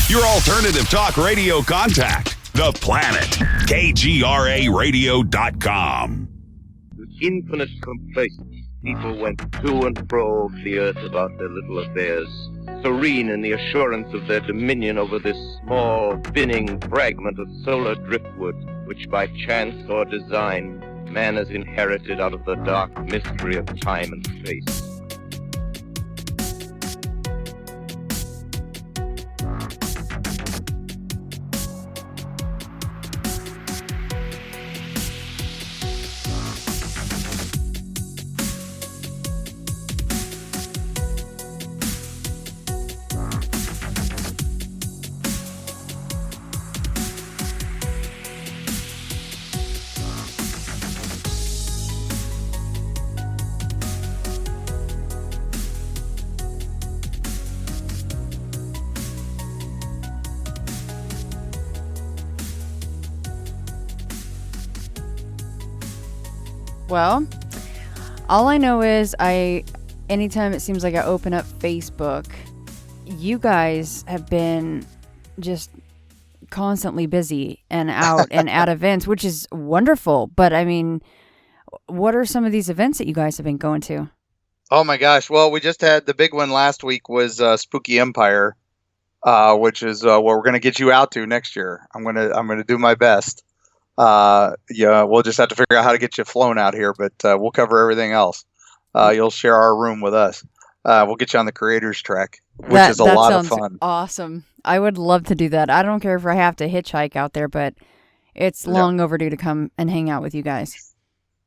Your alternative talk radio contact. The Planet. KGRAradio.com. With infinite complacence, people went to and fro over the earth about their little affairs, serene in the assurance of their dominion over this small, spinning fragment of solar driftwood, which by chance or design, man has inherited out of the dark mystery of time and space. Well, all I know is anytime it seems like I open up Facebook, you guys have been just constantly busy and out and at events, which is wonderful. But I mean, what are some of these events that you guys have been going to? Oh my gosh. Well, we just had the big one last week was Spooky Empire, which is what we're going to get you out to next year. I'm going to do my best. We'll just have to figure out how to get you flown out here, but we'll cover everything else. You'll share our room with us. We'll get you on the creators track, which is a lot of fun. Awesome. I would love to do that. I don't care if I have to hitchhike out there, but it's long overdue to come and hang out with you guys.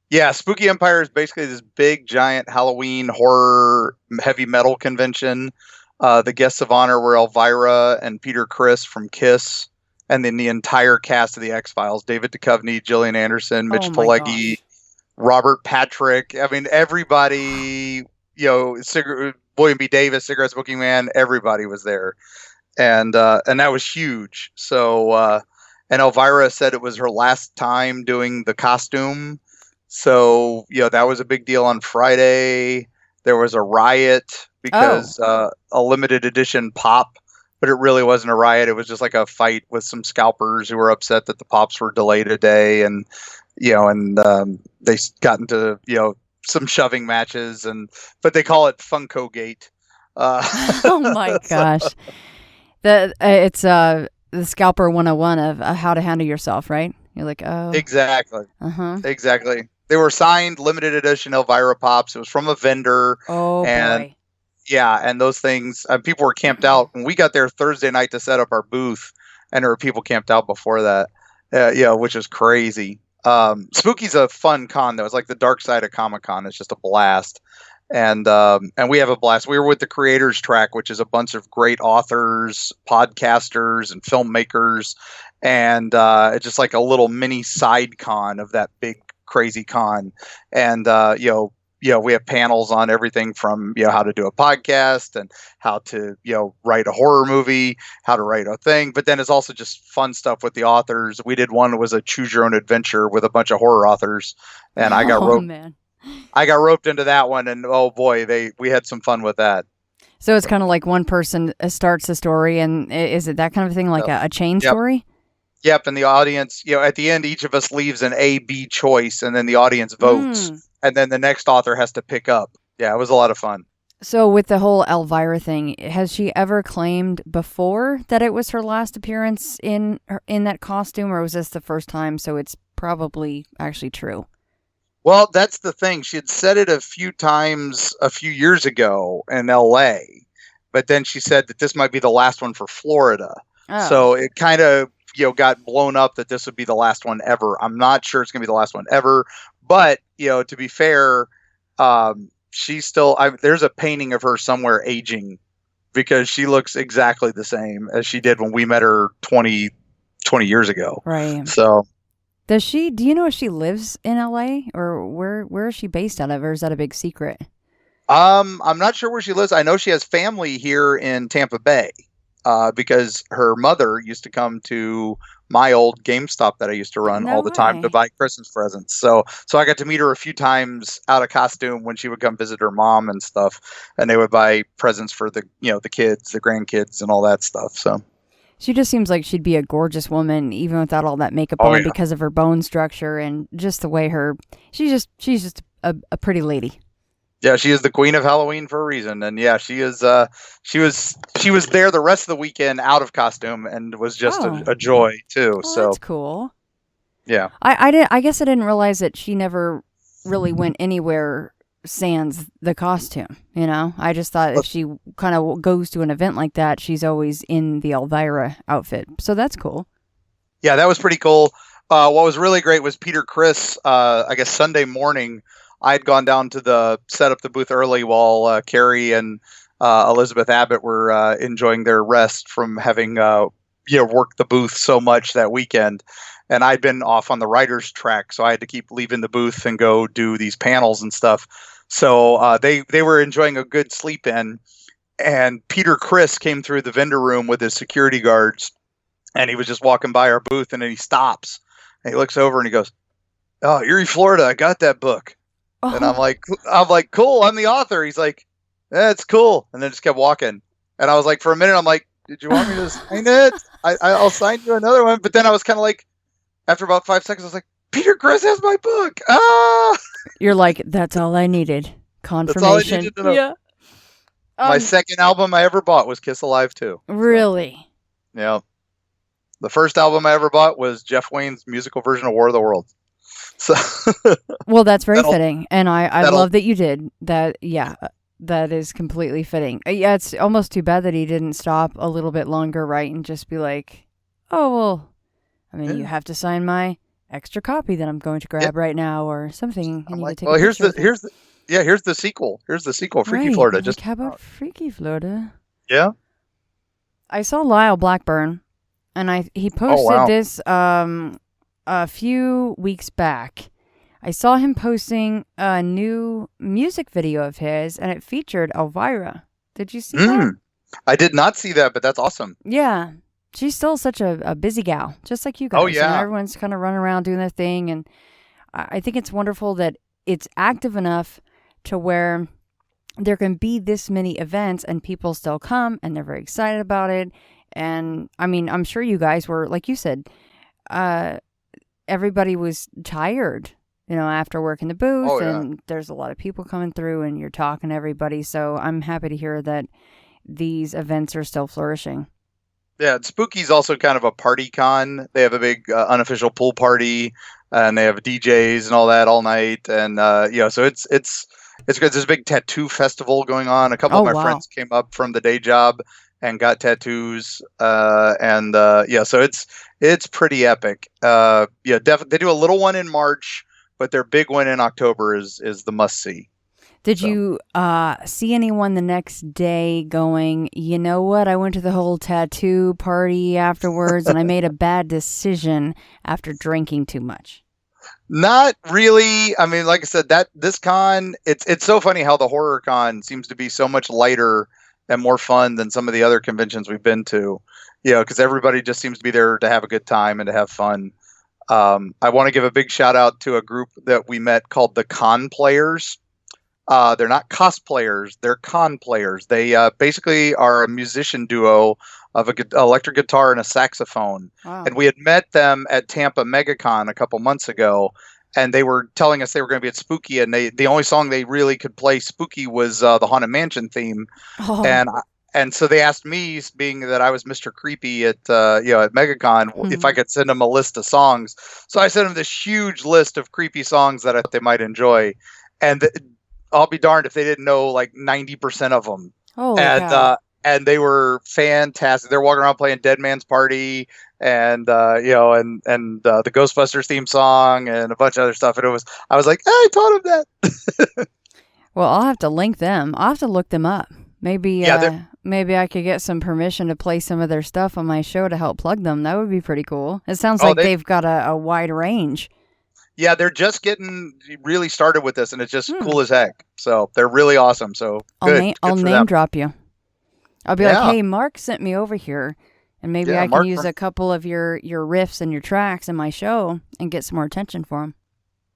Yeah, Spooky Empire is basically this big, giant Halloween horror heavy metal convention. The guests of honor were Elvira and Peter Criss from Kiss. And then the entire cast of the X-Files, David Duchovny, Gillian Anderson, Mitch Pileggi, Robert Patrick. I mean, everybody, William B. Davis, Cigarette Smoking Man, everybody was there. And that was huge. So, and Elvira said it was her last time doing the costume. So, that was a big deal on Friday. There was a riot because a limited edition pop. But it really wasn't a riot. It was just like a fight with some scalpers who were upset that the pops were delayed a day, and they got into some shoving matches, but they call it Funko Gate. Oh my gosh, it's the Scalper 101 of how to handle yourself, right? You're like, oh, exactly, exactly. They were signed limited edition Elvira pops. It was from a vendor. Oh boy. Yeah, and those things, people were camped out. When we got there Thursday night to set up our booth, and there were people camped out before that, which is crazy. Spooky's a fun con, though. It's like the dark side of Comic-Con. It's just a blast. And we have a blast. We were with the Creators Track, which is a bunch of great authors, podcasters, and filmmakers. And it's just like a little mini side con of that big, crazy con. And, we have panels on everything from, how to do a podcast and how to, write a horror movie, how to write a thing. But then it's also just fun stuff with the authors. We did one that was a choose your own adventure with a bunch of horror authors. And I got roped into that one. And oh boy, we had some fun with that. So it's kind of like one person starts the story, and is it that kind of thing, like a chain story? Yep. And the audience, at the end, each of us leaves an A-B choice, and then the audience votes. And then the next author has to pick up. Yeah, it was a lot of fun. So with the whole Elvira thing, has she ever claimed before that it was her last appearance in that costume, or was this the first time? So it's probably actually true. Well, that's the thing. She had said it a few times a few years ago in LA, but then she said that this might be the last one for Florida. Oh. So it kind of, got blown up that this would be the last one ever. I'm not sure it's going to be the last one ever. But, to be fair, she's still, there's a painting of her somewhere aging, because she looks exactly the same as she did when we met her 20 years ago. Right. So. Do you know if she lives in LA, or where is she based out of, or is that a big secret? I'm not sure where she lives. I know she has family here in Tampa Bay, because her mother used to come to my old GameStop that I used to run all the time to buy Christmas presents. So I got to meet her a few times out of costume when she would come visit her mom and stuff, and they would buy presents for the, the kids, the grandkids, and all that stuff. She just seems like she'd be a gorgeous woman, even without all that makeup on, because of her bone structure and just the way she's just a pretty lady. Yeah, she is the queen of Halloween for a reason, and yeah, she is. She was there the rest of the weekend out of costume and was just a joy too. Oh, so that's cool. Yeah, I guess I didn't realize that she never really went anywhere sans the costume. I just thought if she kind of goes to an event like that, she's always in the Elvira outfit. So that's cool. Yeah, that was pretty cool. What was really great was Peter Criss. I guess Sunday morning, I'd gone down to set up the booth early while Carrie and Elizabeth Abbott were enjoying their rest from having worked the booth so much that weekend. And I'd been off on the writer's track, so I had to keep leaving the booth and go do these panels and stuff. So they were enjoying a good sleep in. And Peter Criss came through the vendor room with his security guards, and he was just walking by our booth, and then he stops. And he looks over and he goes, "Oh, Erie, Florida, I got that book." Oh. And I'm like, "Cool, I'm the author." He's like, "That's cool." And then just kept walking. And I was like, for a minute, I'm like, "Did you want me to sign it? I'll sign you another one." But then I was kind of like, after about 5 seconds, I was like, "Peter Criss has my book." Ah! You're like, that's all I needed. Confirmation. That's all I needed to know. Yeah. My second album I ever bought was Kiss Alive 2. Really? So, yeah. The first album I ever bought was Jeff Wayne's musical version of War of the Worlds. So well, that's very fitting. And I love that you did that. Yeah, that is completely fitting. Yeah, it's almost too bad that he didn't stop a little bit longer, right? And just be like, "Oh, well, I mean, you have to sign my extra copy that I'm going to grab right now," or something. And like, well, here's the sequel. Here's the sequel, Freaky Florida. Just how about Freaky Florida? Yeah. I saw Lyle Blackburn, and he posted this a few weeks back. I saw him posting a new music video of his, and it featured Elvira. Did you see that? I did not see that, but that's awesome. Yeah. She's still such a busy gal, just like you guys. Oh, yeah. Everyone's kind of running around doing their thing, and I think it's wonderful that it's active enough to where there can be this many events and people still come, and they're very excited about it. And, I mean, I'm sure you guys were, like you said, everybody was tired, after working the booth, and there's a lot of people coming through, and you're talking to everybody. So I'm happy to hear that these events are still flourishing. Yeah, Spooky's also kind of a party con. They have a big unofficial pool party, and they have DJs and all that all night. And so it's good. There's a big tattoo festival going on. A couple of my friends came up from the day job and got tattoos. So it's pretty epic. Definitely. They do a little one in March, but their big one in October is the must see. Did you see anyone the next day going, "You know what? I went to the whole tattoo party afterwards, and I made a bad decision after drinking too much"? Not really. I mean, like I said, this con, it's so funny how the horror con seems to be so much lighter and more fun than some of the other conventions we've been to. Because everybody just seems to be there to have a good time and to have fun. I want to give a big shout out to a group that we met called the Con Players. They're not cosplayers, they're con players. They basically are a musician duo of an electric guitar and a saxophone. Wow. And we had met them at Tampa MegaCon a couple months ago, and they were telling us they were going to be at Spooky, and the only song they really could play Spooky was the Haunted Mansion theme. Oh. And so they asked me, being that I was Mr. Creepy at MegaCon, if I could send them a list of songs. So I sent them this huge list of creepy songs that I thought they might enjoy. And I'll be darned if they didn't know like 90% of them. And they were fantastic. They're walking around playing Dead Man's Party and the Ghostbusters theme song and a bunch of other stuff. And I was like, I taught them that. Well, I'll have to link them. I'll have to look them up. Maybe I could get some permission to play some of their stuff on my show to help plug them. That would be pretty cool. It sounds like they've got a wide range. Yeah, they're just getting really started with this, and it's just cool as heck. So they're really awesome. So I'll name drop you. I'll be like, hey, Mark sent me over here, and maybe I can use a couple of your riffs and your tracks in my show and get some more attention for them.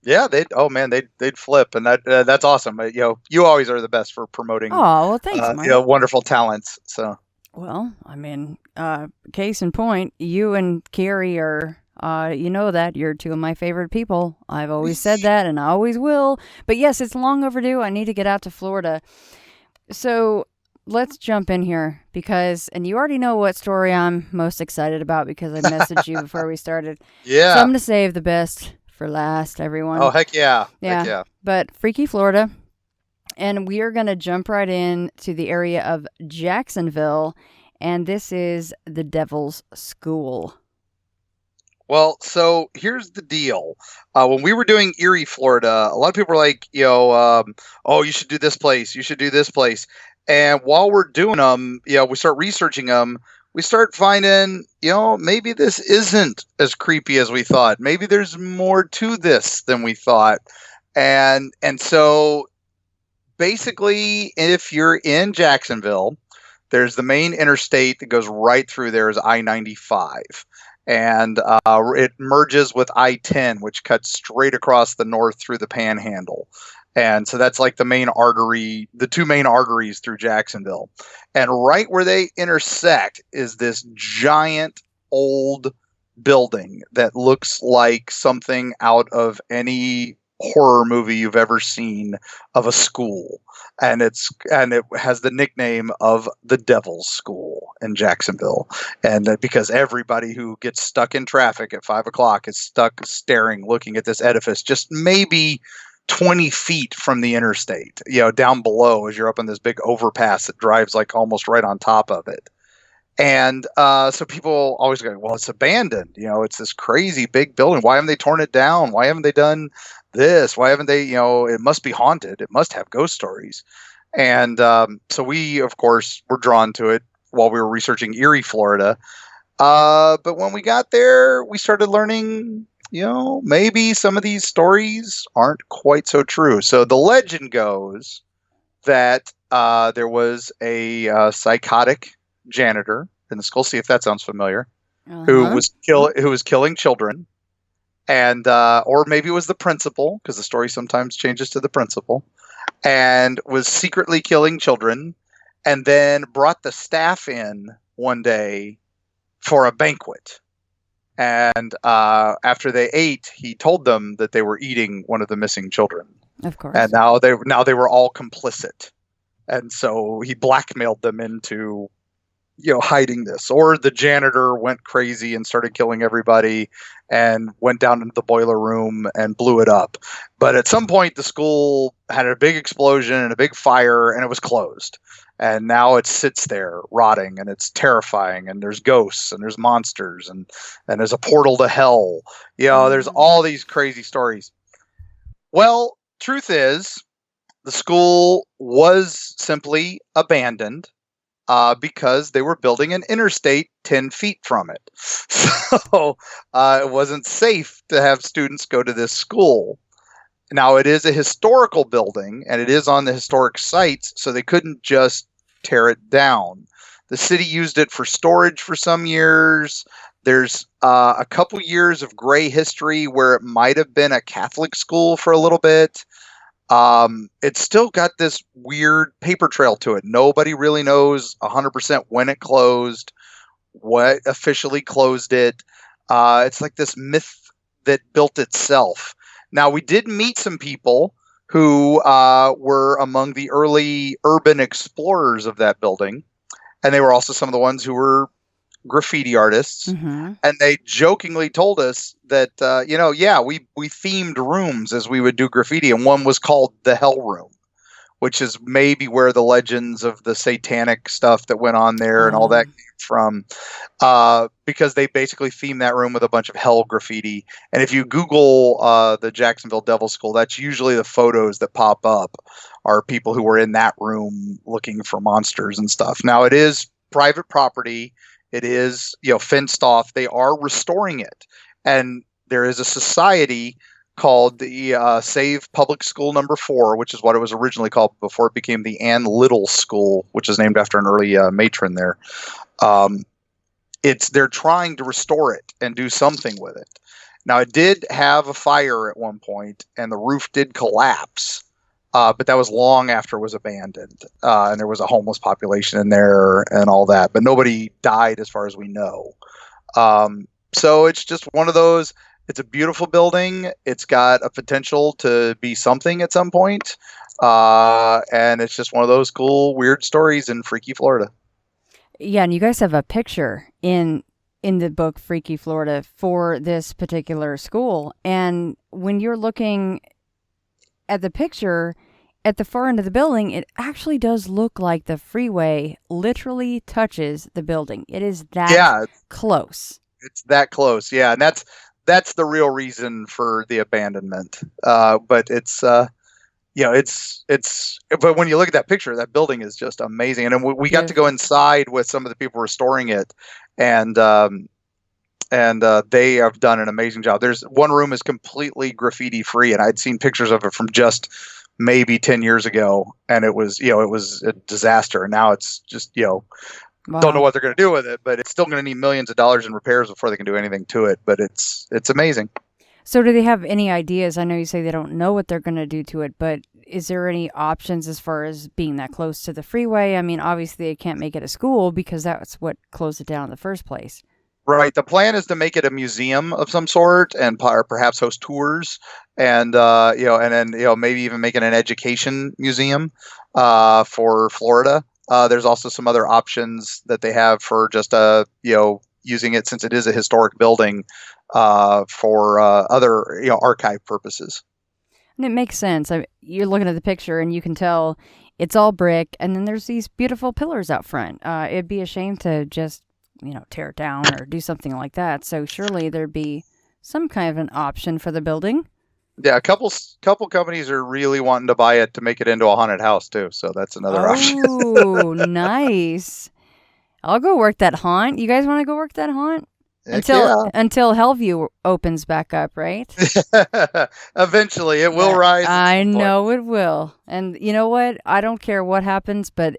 Yeah, they'd flip, and that's awesome. You always are the best for promoting. Oh, well, thanks, Mark. Wonderful talents. So Well, I mean, case in point, you and Carrie are, you know that. You're two of my favorite people. I've always said that, and I always will. But yes, it's long overdue. I need to get out to Florida. So let's jump in here because, and you already know what story I'm most excited about because I messaged you before we started. Yeah. So I'm going to save the best for last, everyone. Oh, heck yeah. Yeah. Heck yeah. But Freaky Florida. And we are going to jump right in to the area of Jacksonville. And this is the Devil's School. Well, so here's the deal. When we were doing Erie, Florida, a lot of people were like, oh, you should do this place. You should do this place. And while we're doing them, we start researching them. We start finding, maybe this isn't as creepy as we thought. Maybe there's more to this than we thought. And so basically, if you're in Jacksonville, there's the main interstate that goes right through there is I-95. And it merges with I-10, which cuts straight across the north through the Panhandle. And so that's like the main artery, the two main arteries through Jacksonville. And right where they intersect is this giant old building that looks like something out of any horror movie you've ever seen of a school. And it has the nickname of the Devil's School in Jacksonville. And because everybody who gets stuck in traffic at 5 o'clock is stuck staring, looking at this edifice, just maybe 20 feet from the interstate, down below as you're up on this big overpass that drives like almost right on top of it. And so people always go, well, it's abandoned. It's this crazy big building. Why haven't they torn it down? Why haven't they done this? Why haven't they, it must be haunted. It must have ghost stories. And so we, of course, were drawn to it while we were researching Erie, Florida. But when we got there, we started learning, maybe some of these stories aren't quite so true. So the legend goes that there was a psychotic janitor in the school. See if that sounds familiar. Who was killing children, and or maybe it was the principal, because the story sometimes changes to the principal, and was secretly killing children, and then brought the staff in one day for a banquet. And after they ate, he told them that they were eating one of the missing children. Of course. And now they were all complicit. And so he blackmailed them into hiding this. Or the janitor went crazy and started killing everybody and went down into the boiler room and blew it up. But at some point, the school had a big explosion and a big fire, and it was closed. And now it sits there rotting, and it's terrifying, and there's ghosts and there's monsters and there's a portal to hell. There's all these crazy stories. Well, truth is, the school was simply abandoned because they were building an interstate 10 feet from it. So it wasn't safe to have students go to this school. Now, it is a historical building, and it is on the historic sites, so they couldn't just tear it down. The city used it for storage for some years. There's a couple years of gray history where it might have been a Catholic school for a little bit. It's still got this weird paper trail to it. Nobody really knows 100% when it closed, what officially closed it. It's like this myth that built itself. Now, we did meet some people who were among the early urban explorers of that building. And they were also some of the ones who were graffiti artists. Mm-hmm. And they jokingly told us that, we themed rooms as we would do graffiti. And one was called the Hell Room, which is maybe where the legends of the satanic stuff that went on there and all that came from, because they basically themed that room with a bunch of hell graffiti. And if you Google the Jacksonville Devil's School, that's usually the photos that pop up are people who were in that room looking for monsters and stuff. Now, it is private property. It is, fenced off. They are restoring it. And there is a society called the Save Public School Number 4, which is what it was originally called before it became the Ann Little School, which is named after an early matron there. They're trying to restore it and do something with it. Now, it did have a fire at one point, and the roof did collapse. But that was long after it was abandoned, and there was a homeless population in there and all that. But nobody died, as far as we know. So it's just one of those. It's a beautiful building. It's got a potential to be something at some point, and it's just one of those cool, weird stories in freaky Florida. Yeah, and you guys have a picture in the book Freaky Florida for this particular school, and when you're looking at the picture at the far end of the building, it actually does look like the freeway literally touches the building. It is that close. It's that close, yeah, and that's the real reason for the abandonment. But it's but when you look at that picture, that building is just amazing. And then we got to go inside with some of the people restoring it, and they have done an amazing job. There's one room is completely graffiti free, and I'd seen pictures of it from just maybe 10 years ago, and it was a disaster. And now it's just, Wow. Don't know what they're going to do with it, but it's still going to need millions of dollars in repairs before they can do anything to it. But it's amazing. So do they have any ideas? I know you say they don't know what they're going to do to it, but is there any options as far as being that close to the freeway? I mean, obviously they can't make it a school because that's what closed it down in the first place. Right. The plan is to make it a museum of some sort, and perhaps host tours, and maybe even make it an education museum for Florida. There's also some other options that they have for just using it, since it is a historic building, for other archive purposes. And it makes sense. You're looking at the picture and you can tell it's all brick, and then there's these beautiful pillars out front. It'd be a shame to just tear it down or do something like that. So surely there'd be some kind of an option for the building. Yeah, a couple companies are really wanting to buy it to make it into a haunted house too. So that's another option. Oh, nice. I'll go work that haunt. You guys want to go work that haunt? Until Hellview opens back up, right? Eventually, it will rise. I know it will. And you know what? I don't care what happens, but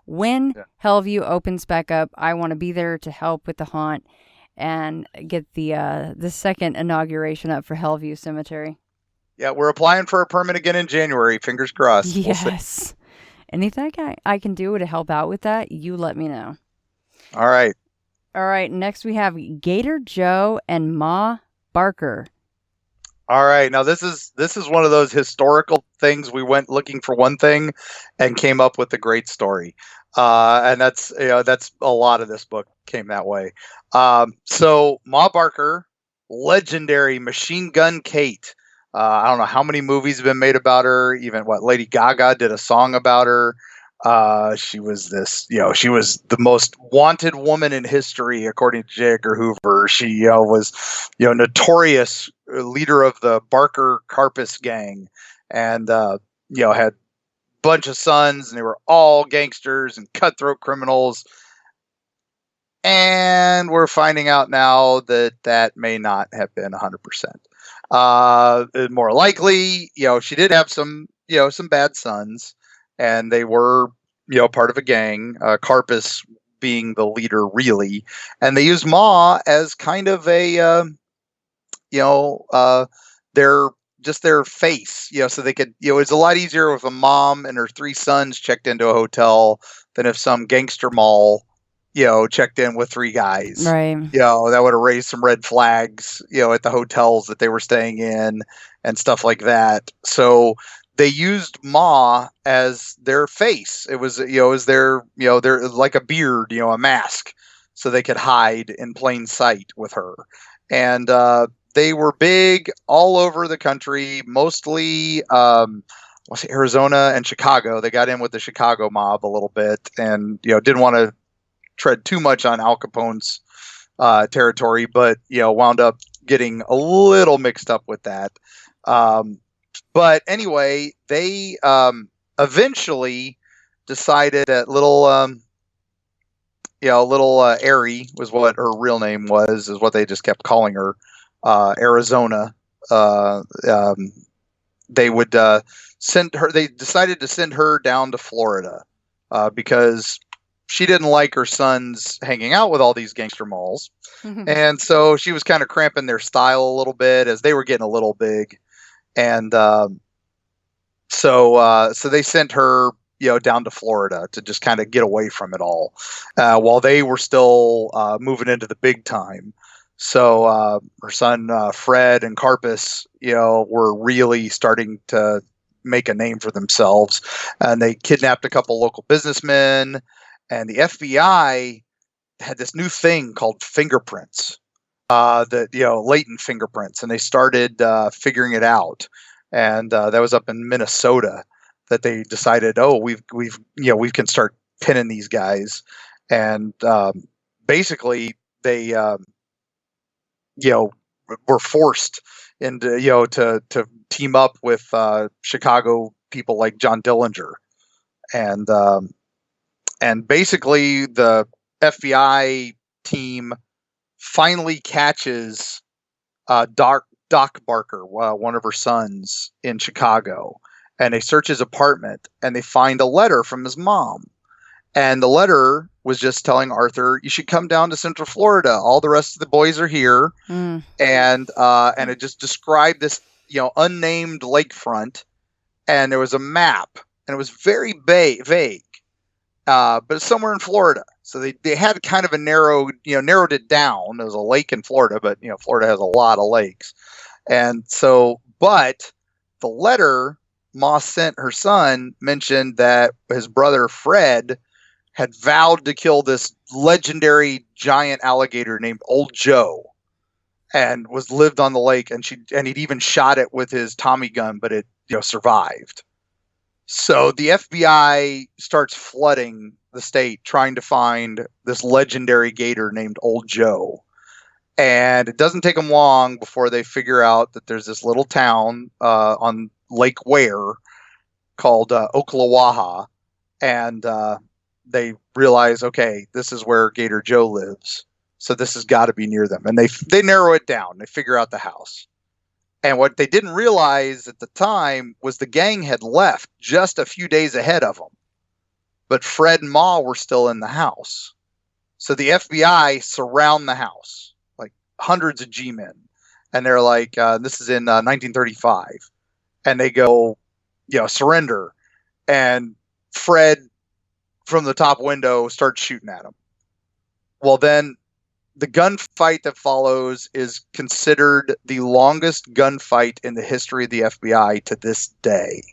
when Hellview opens back up, I want to be there to help with the haunt and get the second inauguration up for Hellview Cemetery. Yeah, we're applying for a permit again in January. Fingers crossed. Yes. Anything I can do to help out with that, you let me know. All right. All right. Next, we have Gator Joe and Ma Barker. All right. Now this is one of those historical things. We went looking for one thing and came up with a great story. And that's a lot of this book came that way. So Ma Barker, legendary Machine Gun Kate. I don't know how many movies have been made about her. Even Lady Gaga did a song about her. She was she was the most wanted woman in history, according to J. Edgar Hoover. She was, notorious leader of the Barker Carpus gang, and had a bunch of sons, and they were all gangsters and cutthroat criminals. And we're finding out now that may not have been 100%. More likely, she did have some bad sons, and they were, part of a gang, Carpus being the leader, really. And they used Ma as kind of a, their face, so they could, it's a lot easier if a mom and her 3 sons checked into a hotel than if some gangster mall, checked in with 3 guys. Right. That would have raised some red flags, at the hotels that they were staying in and stuff like that. So they used Ma as their face. It was, their like a beard, a mask, so they could hide in plain sight with her. And they were big all over the country, mostly Arizona and Chicago. They got in with the Chicago mob a little bit, and didn't want to tread too much on Al Capone's territory, but wound up getting a little mixed up with that. But anyway, they eventually decided that little Aerie was what her real name was, is what they just kept calling her, Arizona. They would send her. They decided to send her down to Florida because she didn't like her sons hanging out with all these gangster malls. And so she was kind of cramping their style a little bit as they were getting a little big. And So they sent her, down to Florida to just kind of get away from it all, while they were still moving into the big time. So her son Fred and Carpus, were really starting to make a name for themselves, and they kidnapped a couple local businessmen, and the FBI had this new thing called fingerprints, latent fingerprints, and they started figuring it out, and that was up in Minnesota that they decided, we can start pinning these guys, and basically they were forced into to team up with Chicago people like John Dillinger, and basically the FBI team finally catches Doc Barker, one of her sons, in Chicago, and they search his apartment and they find a letter from his mom. And the letter was just telling Arthur, you should come down to Central Florida. All the rest of the boys are here. And it just described this, unnamed lakefront. And there was a map, and it was very vague, but it's somewhere in Florida. So they had kind of narrowed it down. There was a lake in Florida, but, Florida has a lot of lakes. And so, but the letter Ma sent her son mentioned that his brother Fred had vowed to kill this legendary giant alligator named Old Joe, and lived on the lake, and he'd even shot it with his Tommy gun, but it survived. So the FBI starts flooding the state trying to find this legendary gator named Old Joe, and it doesn't take them long before they figure out that there's this little town on Lake Ware called Oklawaha, and they realize, okay, this is where Gator Joe lives, so this has got to be near them. And they narrow it down. They figure out the house. And what they didn't realize at the time was the gang had left just a few days ahead of them. But Fred and Ma were still in the house. So the FBI surround the house, like hundreds of G-men. And they're like, this is in 1935. And they go, surrender. And Fred, from the top window, starts shooting at him. Well, then the gunfight that follows is considered the longest gunfight in the history of the FBI to this day.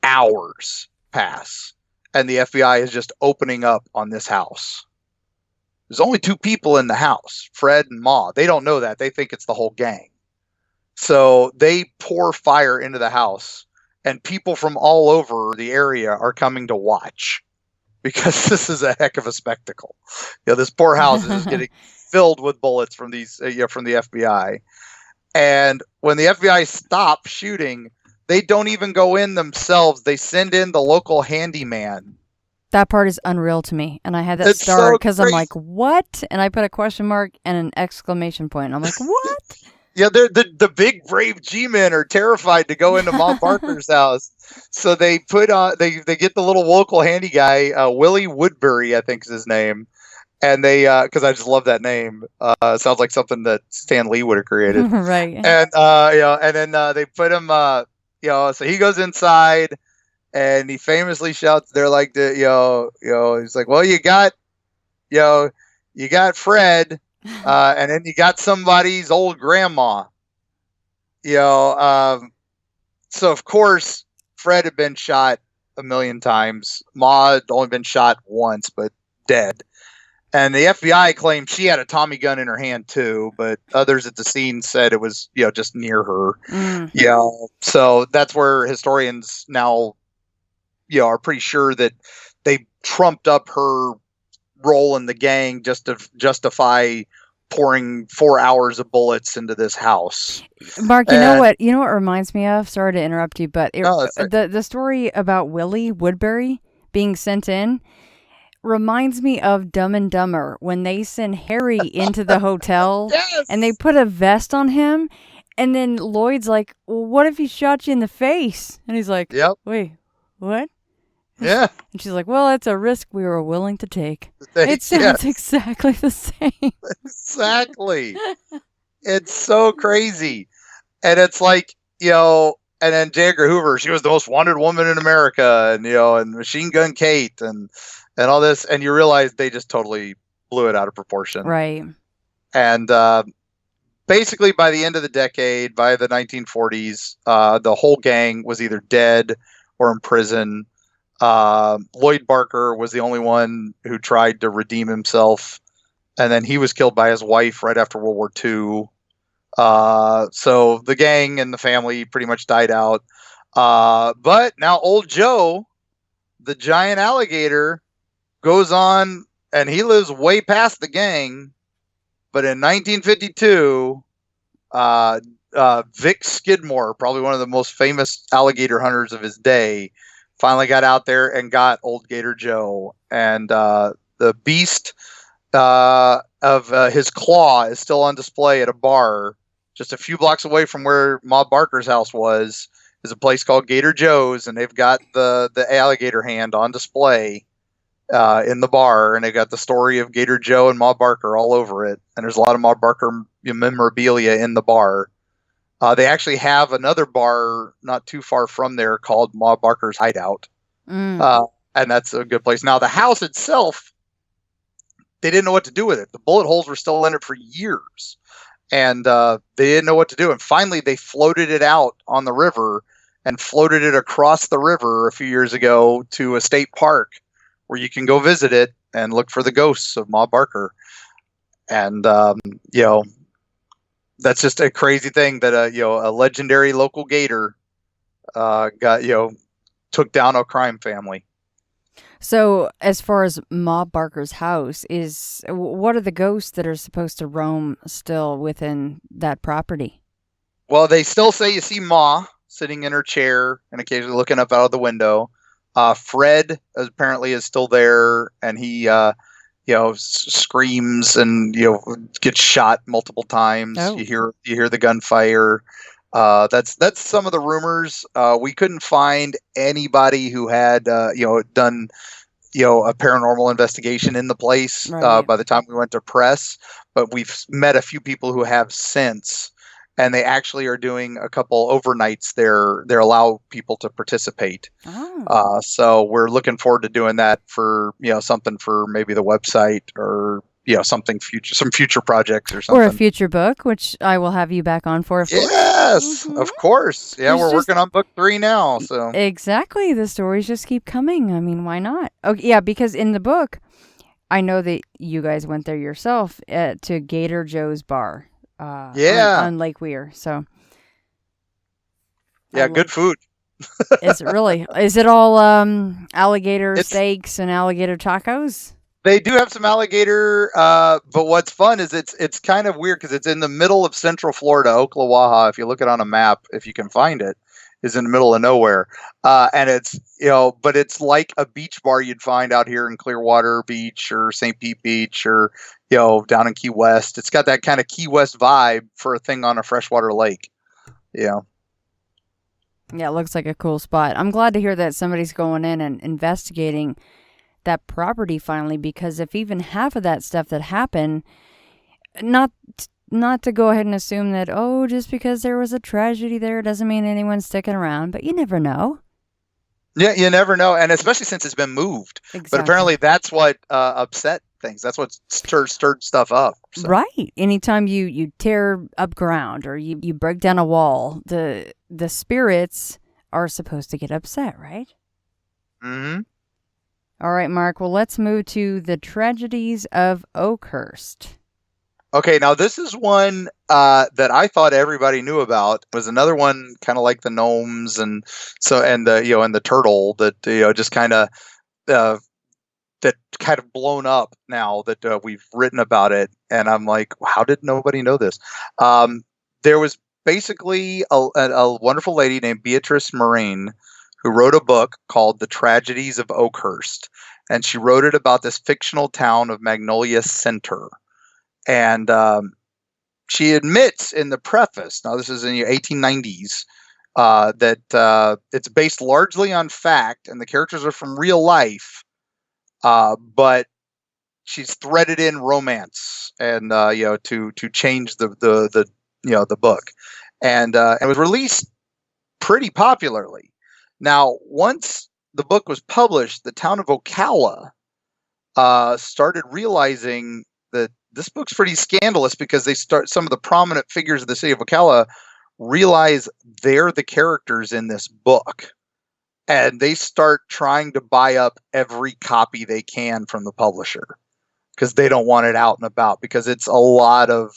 Hours pass, and the FBI is just opening up on this house. There's only two people in the house, Fred and Ma. They don't know that. They think it's the whole gang. So they pour fire into the house, and people from all over the area are coming to watch, because this is a heck of a spectacle. This poor house is getting filled with bullets from these, from the FBI. And when the FBI stops shooting, they don't even go in themselves. They send in the local handyman. That part is unreal to me. And I had that star because I'm like, what? And I put a question mark and an exclamation point. I'm like, what? Yeah, the big brave G-men are terrified to go into Mom Barker's house. So they put on they get the little local handy guy, Willie Woodbury, I think is his name, and they because I just love that name. Sounds like something that Stan Lee would have created, right? And and then they put him, so he goes inside, and he famously shouts, "They're like he's like, well, you got Fred." And then you got somebody's old grandma, so of course Fred had been shot a million times. Ma had only been shot once, but dead. And the FBI claimed she had a Tommy gun in her hand too, but others at the scene said it was, just near her. So that's where historians now, are pretty sure that they trumped up her role in the gang just to justify pouring 4 hours of bullets into this house. Mark, you know what reminds me of? Sorry to interrupt you, but right. the story about Willie Woodbury being sent in reminds me of Dumb and Dumber when they send Harry into the hotel. Yes! And they put a vest on him, and then Lloyd's like, well, what if he shot you in the face? And he's like, yep. Wait, what? Yeah. And she's like, well, it's a risk we were willing to take. It sounds exactly the same. Exactly. It's so crazy. And it's like, and then J. Edgar Hoover, she was the most wanted woman in America, and and Machine Gun Kate, and all this, and you realize they just totally blew it out of proportion. Right. And basically, by the end of the decade, by the 1940s, the whole gang was either dead or in prison. Lloyd Barker was the only one who tried to redeem himself, and then he was killed by his wife right after World War II. So the gang and the family pretty much died out. But now Old Joe, the giant alligator, goes on, and he lives way past the gang. But in 1952, Vic Skidmore, probably one of the most famous alligator hunters of his day, finally got out there and got Old Gator Joe. And the beast of his claw is still on display at a bar just a few blocks away from where Ma Barker's house was. Is a place called Gator Joe's, and they've got the alligator hand on display in the bar, and they got the story of Gator Joe and Ma Barker all over it. And there's a lot of Ma Barker memorabilia in the bar. They actually have another bar not too far from there called Ma Barker's Hideout, and that's a good place. Now, the house itself, they didn't know what to do with it. The bullet holes were still in it for years, and they didn't know what to do. And finally, they floated it out on the river and floated it across the river a few years ago to a state park where you can go visit it and look for the ghosts of Ma Barker. And, that's just a crazy thing that, a legendary local gator took down a crime family. So as far as Ma Barker's house, what are the ghosts that are supposed to roam still within that property? Well, they still say you see Ma sitting in her chair and occasionally looking up out of the window. Fred apparently is still there, and he, screams and gets shot multiple times. Oh. You hear the gunfire. That's some of the rumors. We couldn't find anybody who had done a paranormal investigation in the place Right. by the time we went to press, but we've met a few people who have since. And they actually are doing a couple overnights there. They allow people to participate. Oh. So we're looking forward to doing that for, something for maybe the website or, some future projects or something. Or a future book, which I will have you back on for. Yes, Mhm. of course. Yeah, There's we're working on book 3 now. So Exactly. The stories just keep coming. I mean, why not? Oh, yeah, because in the book, I know that you guys went there yourself to Gator Joe's bar. On Lake Weir. So yeah, good food. Is it all alligator steaks and alligator tacos? They do have some alligator, but what's fun is it's kind of weird because it's in the middle of Central Florida. Oklawaha, if you look it on a map, if you can find it, is in the middle of nowhere. And it's, but it's like a beach bar you'd find out here in Clearwater Beach or St. Pete Beach or, down in Key West. It's got that kind of Key West vibe for a thing on a freshwater lake. Yeah, it looks like a cool spot. I'm glad to hear that somebody's going in and investigating that property finally, because if even half of that stuff that happened, not to go ahead and assume that, just because there was a tragedy there doesn't mean anyone's sticking around, but you never know. Yeah, you never know, and especially since it's been moved. Exactly. But apparently that's what upset things. That's what stirred stuff up. So. Right. Anytime you tear up ground or you break down a wall, the spirits are supposed to get upset, right? Mm-hmm. All right, Mark. Well, let's move to the Tragedies of Oakhurst. Okay, now this is one that I thought everybody knew about. It was another one kind of like the gnomes and the turtle that just kind of that kind of blown up now that we've written about it. And I'm like, how did nobody know this? There was basically a wonderful lady named Beatrice Moraine who wrote a book called The Tragedies of Oakhurst. And she wrote it about this fictional town of Magnolia Center. And she admits in the preface, now this is in the 1890s, that it's based largely on fact and the characters are from real life, but she's threaded in romance and to change the book, and it was released pretty popularly. Now, once the book was published, the town of Ocala started realizing that this book's pretty scandalous, because some of the prominent figures of the city of Ocala realize they're the characters in this book, and they start trying to buy up every copy they can from the publisher, because they don't want it out and about, because it's a lot of,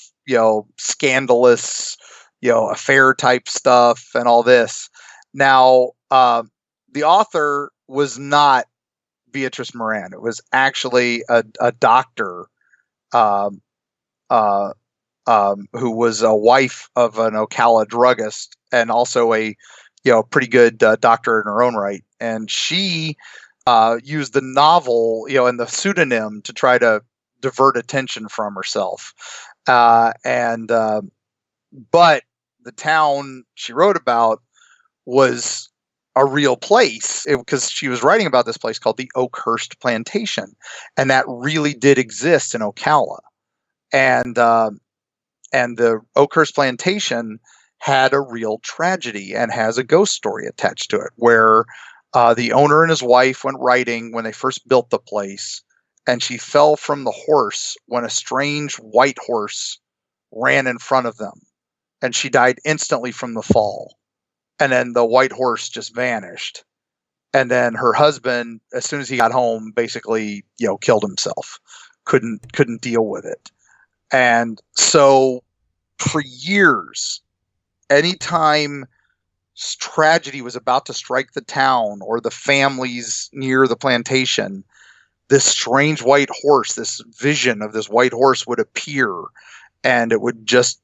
scandalous, affair type stuff and all this. Now, the author was not Beatrice Moran. It was actually a doctor who was a wife of an Ocala druggist, and also a pretty good doctor in her own right. And she used the novel, and the pseudonym to try to divert attention from herself. But the town she wrote about was a real place, because she was writing about this place called the Oakhurst Plantation, and that really did exist in Ocala. And the Oakhurst Plantation had a real tragedy and has a ghost story attached to it, where the owner and his wife went riding when they first built the place, and she fell from the horse when a strange white horse ran in front of them, and she died instantly from the fall. And then the white horse just vanished. And then her husband, as soon as he got home, basically, killed himself. Couldn't deal with it. And so for years, anytime tragedy was about to strike the town or the families near the plantation, this strange white horse, this vision of this white horse would appear, and it would just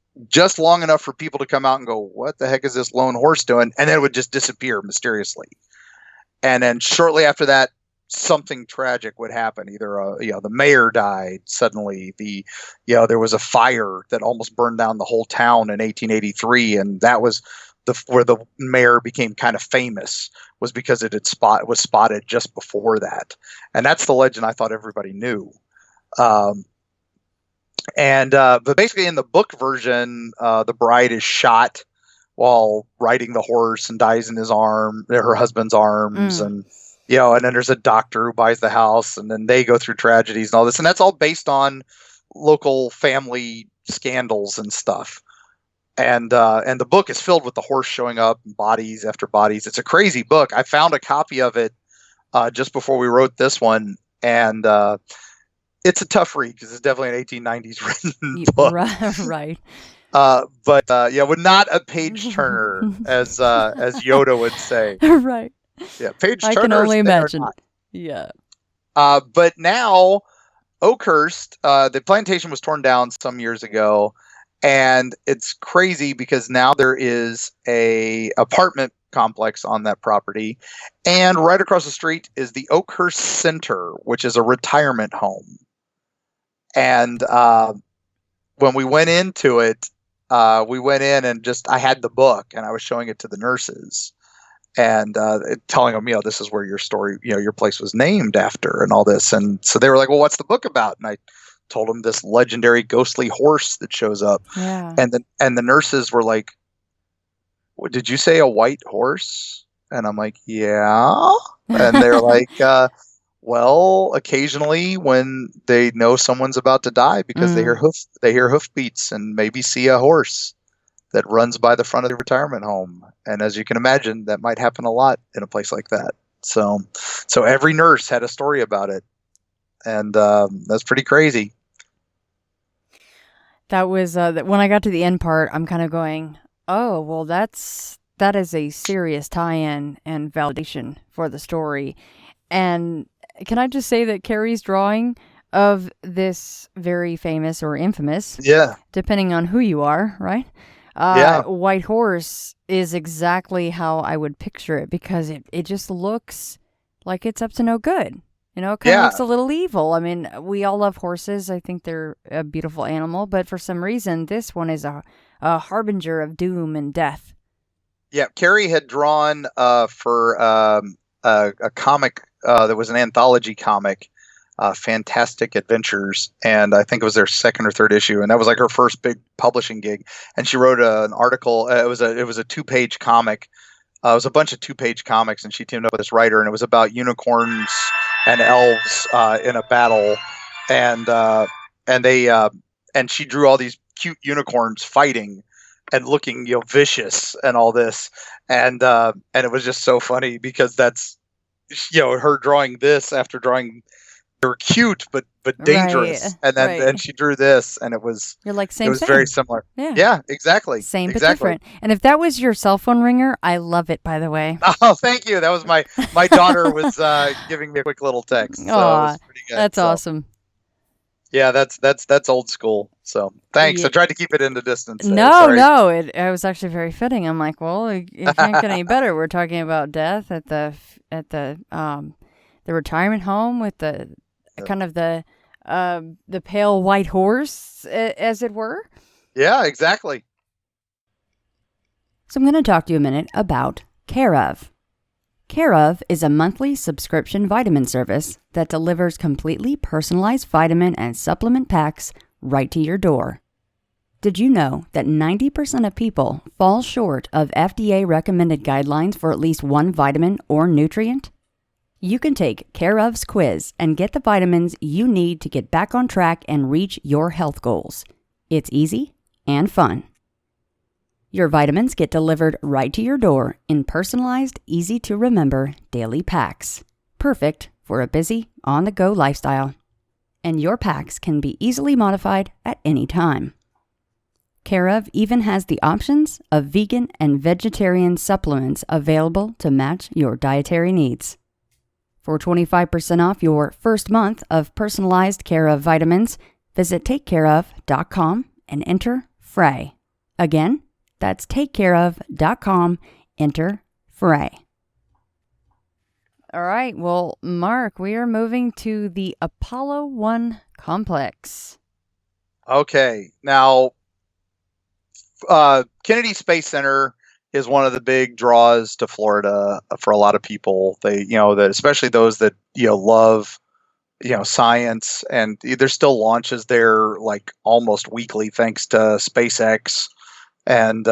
long enough for people to come out and go, what the heck is this lone horse doing? And then it would just disappear mysteriously. And then shortly after that, something tragic would happen. Either the mayor died suddenly. There was a fire that almost burned down the whole town in 1883, and that was where the mayor became kind of famous, was because it was spotted just before that. And that's the legend I thought everybody knew. But basically in the book version, the bride is shot while riding the horse and dies in her husband's arms. And then there's a doctor who buys the house, and then they go through tragedies and all this. And that's all based on local family scandals and stuff. And the book is filled with the horse showing up, bodies after bodies. It's a crazy book. I found a copy of it just before we wrote this one. And it's a tough read, because it's definitely an 1890s written book. Right. But not a page turner, as Yoda would say. Right. Yeah, page turner. I can only imagine. Yeah. But now, Oakhurst, the plantation was torn down some years ago, and it's crazy because now there is a apartment complex on that property, and right across the street is the Oakhurst Center, which is a retirement home. And when we went into it, we went in and I had the book, and I was showing it to the nurses, and telling them, this is where your story, your place was named after, and all this. And so they were like, well, what's the book about? And I told them this legendary ghostly horse that shows up. Yeah. And the nurses were like, what, did you say a white horse? And I'm like, yeah. And they're like, well, occasionally when they know someone's about to die, because they hear hoofbeats and maybe see a horse that runs by the front of the retirement home. And as you can imagine, that might happen a lot in a place like that. So every nurse had a story about it, and that's pretty crazy. That was when I got to the end part, I'm kind of going, oh, well, that is a serious tie-in and validation for the story. And can I just say that Carrie's drawing of this very famous or infamous, depending on who you are, right? White horse is exactly how I would picture it, because it just looks like it's up to no good. It kind of looks a little evil. I mean, we all love horses. I think they're a beautiful animal, but for some reason, this one is a harbinger of doom and death. Yeah, Carrie had drawn for a comic that was an anthology comic, Fantastic Adventures, and I think it was their second or third issue, and that was like her first big publishing gig. And she wrote an article. It was a 2-page comic It was a bunch of 2-page comics, and she teamed up with this writer, and it was about unicorns and elves in a battle, and she drew all these cute unicorns fighting and looking, vicious and all this, and it was just so funny because that's, her drawing this after drawing. They were cute, but dangerous, Right, and then right. and she drew this, and it was You're like, it same, was same. very similar. Yeah. Yeah, exactly. Same but exactly. different. And if that was your cell phone ringer, I love it, by the way. Oh, thank you. That was my daughter was giving me a quick little text. So it was pretty good. That's So, awesome. Yeah, that's old school. So thanks. Yeah. I tried to keep it in the distance. There. No, Sorry. no, it was actually very fitting. I'm like, well, it can't get any better. We're talking about death at the retirement home with the kind of the pale white horse, as it were. Yeah, exactly. So I'm going to talk to you a minute about Care Of. Care Of is a monthly subscription vitamin service that delivers completely personalized vitamin and supplement packs right to your door. Did you know that 90% of people fall short of FDA recommended guidelines for at least one vitamin or nutrient? You can take Care Of's quiz and get the vitamins you need to get back on track and reach your health goals. It's easy and fun. Your vitamins get delivered right to your door in personalized, easy-to-remember daily packs. Perfect for a busy, on-the-go lifestyle. And your packs can be easily modified at any time. Care Of even has the options of vegan and vegetarian supplements available to match your dietary needs. For 25% off your first month of personalized Care Of vitamins, visit takecareof.com and enter FRAY. Again, that's takecareof.com, enter FRAY. All right, well, Mark, we are moving to the Apollo 1 complex. Okay. Now, Kennedy Space Center is one of the big draws to Florida for a lot of people. They, that especially those that, love, science, and there's still launches there like almost weekly thanks to SpaceX and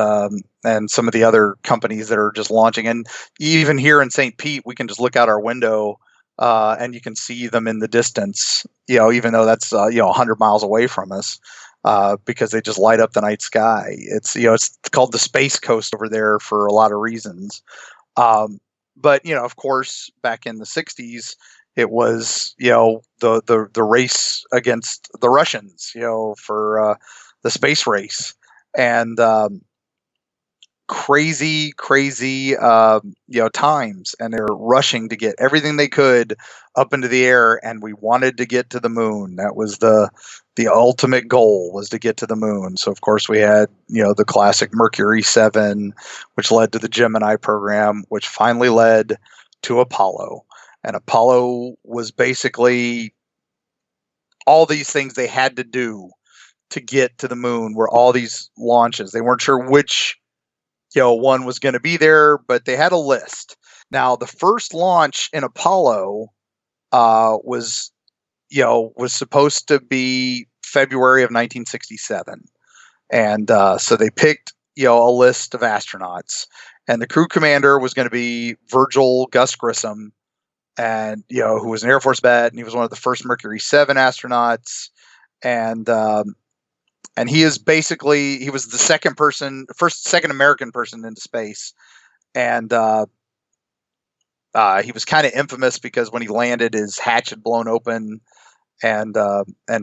some of the other companies that are just launching. And even here in St. Pete, we can just look out our window and you can see them in the distance, even though that's 100 miles away from us. Because they just light up the night sky. It's it's called the Space Coast over there for a lot of reasons. But of course, back in the '60s, it was the race against the Russians, for the space race, and crazy times, and they're rushing to get everything they could up into the air, and we wanted to get to the moon. That was the ultimate goal, was to get to the moon. So of course we had the classic Mercury 7, which led to the Gemini program, which finally led to Apollo. And Apollo was basically all these things they had to do to get to the moon, were all these launches. They weren't sure which one was going to be there, but they had a list. Now, the first launch in Apollo was supposed to be February of 1967. And so they picked, a list of astronauts. And the crew commander was going to be Virgil Gus Grissom, and, who was an Air Force vet, and he was one of the first Mercury 7 astronauts. And he is basically, he was the second American person into space. And he was kind of infamous because when he landed, his hatch had blown open, and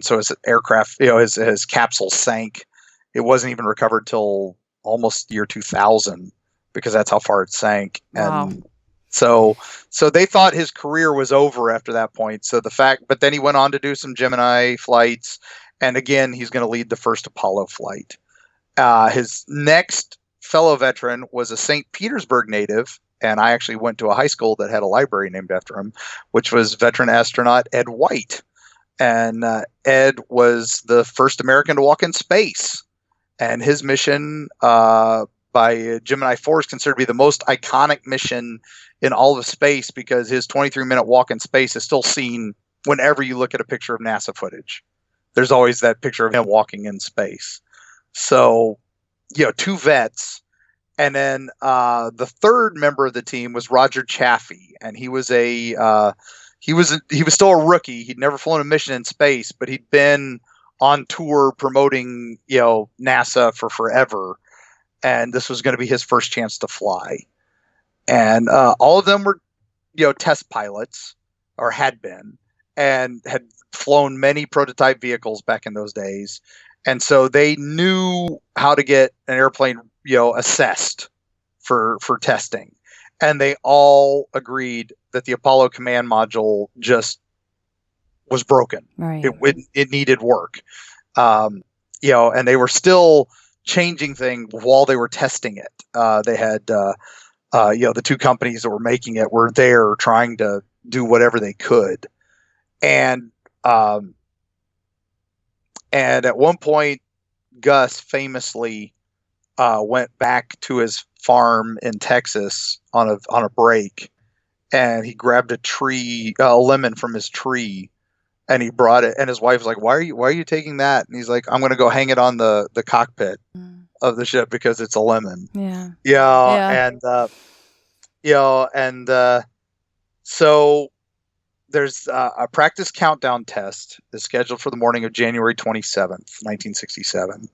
so his aircraft, his capsule sank. It wasn't even recovered till almost year 2000 because that's how far it sank. Wow. And so they thought his career was over after that point. But then he went on to do some Gemini flights. And again, he's going to lead the first Apollo flight. His next fellow veteran was a St. Petersburg native, and I actually went to a high school that had a library named after him, which was veteran astronaut Ed White. And Ed was the first American to walk in space. And his mission by Gemini 4 is considered to be the most iconic mission in all of space, because his 23-minute walk in space is still seen whenever you look at a picture of NASA footage. There's always that picture of him walking in space. So, two vets, And then the third member of the team was Roger Chaffee, and he was he was still a rookie. He'd never flown a mission in space, but he'd been on tour promoting NASA for forever, and this was going to be his first chance to fly. And all of them were test pilots, or had been, and had flown many prototype vehicles back in those days, and so they knew how to get an airplane assessed for testing, and they all agreed that the Apollo command module just was broken. Right. It needed work. And they were still changing things while they were testing it. They had the two companies that were making it were there trying to do whatever they could, and at one point Gus famously went back to his farm in Texas on a break, and he grabbed a lemon from his tree, and he brought it. And his wife was like, "Why are you taking that?" And he's like, "I'm going to go hang it on the cockpit of the ship because it's a lemon." Yeah. So there's a practice countdown test is scheduled for the morning of January 27th, 1967.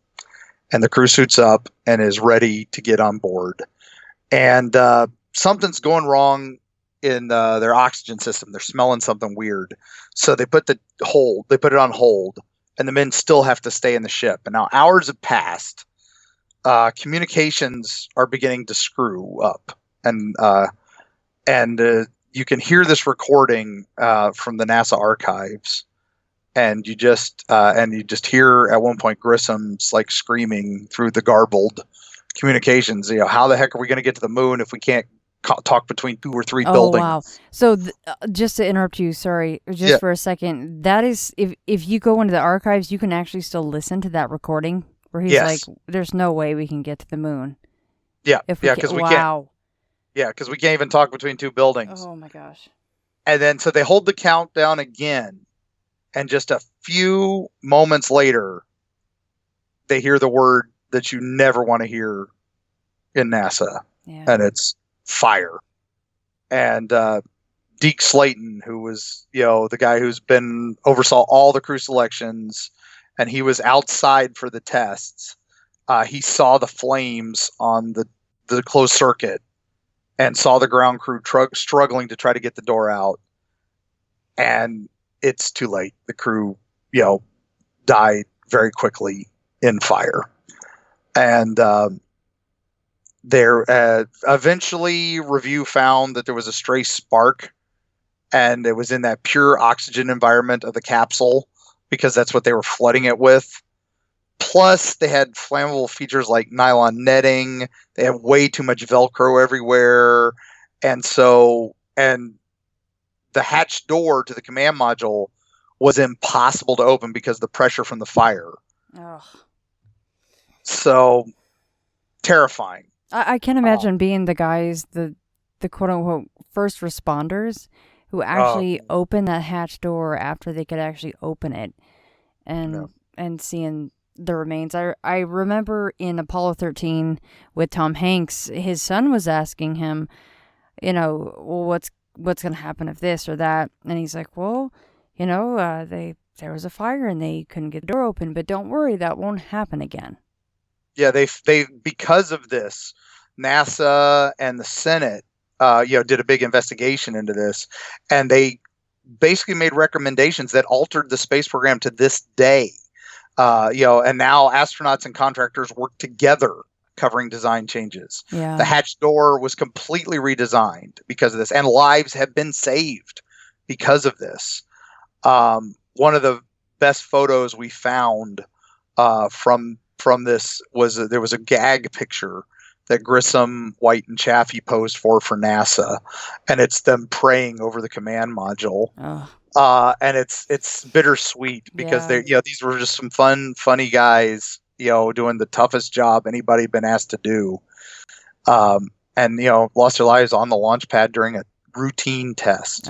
And the crew suits up and is ready to get on board. And something's going wrong in their oxygen system. They're smelling something weird. So they put it on hold, and the men still have to stay in the ship. And now hours have passed. Communications are beginning to screw up. And you can hear this recording from the NASA archives. And you just hear at one point Grissom's like screaming through the garbled communications. How the heck are we going to get to the moon if we can't talk between 2 or 3 buildings? Wow! So just to interrupt you, sorry, for a second. That is, if you go into the archives, you can actually still listen to that recording where he's like, "There's no way we can get to the moon." Yeah, because we can't. Yeah, because we can't even talk between 2 buildings. Oh my gosh! And then so they hold the countdown again. And just a few moments later, they hear the word that you never want to hear in NASA, and it's fire. And Deke Slayton, who was the guy who's oversaw all the crew selections, and he was outside for the tests. He saw the flames on the closed circuit, and saw the ground crew struggling to try to get the door out, and it's too late. The crew, died very quickly in fire. And eventually review found that there was a stray spark, and it was in that pure oxygen environment of the capsule because that's what they were flooding it with. Plus, they had flammable features like nylon netting. They had way too much Velcro everywhere. And the hatch door to the command module was impossible to open because of the pressure from the fire. Oh. So terrifying. I can't imagine being the guys, the quote unquote first responders who actually opened that hatch door after they could actually open it, and seeing the remains. I remember in Apollo 13 with Tom Hanks, his son was asking him, what's going to happen if this or that? And he's like, well, there was a fire and they couldn't get the door open, but don't worry, that won't happen again. Yeah, they because of this, NASA and the Senate, did a big investigation into this, and they basically made recommendations that altered the space program to this day. And now astronauts and contractors work together covering design changes. Yeah. The hatch door was completely redesigned because of this, and lives have been saved because of this. One of the best photos we found from this was there was a gag picture that Grissom, White, and Chaffee posed for NASA, and it's them praying over the command module. And it's bittersweet because these were just some funny guys, doing the toughest job anybody been asked to do. And lost their lives on the launch pad during a routine test.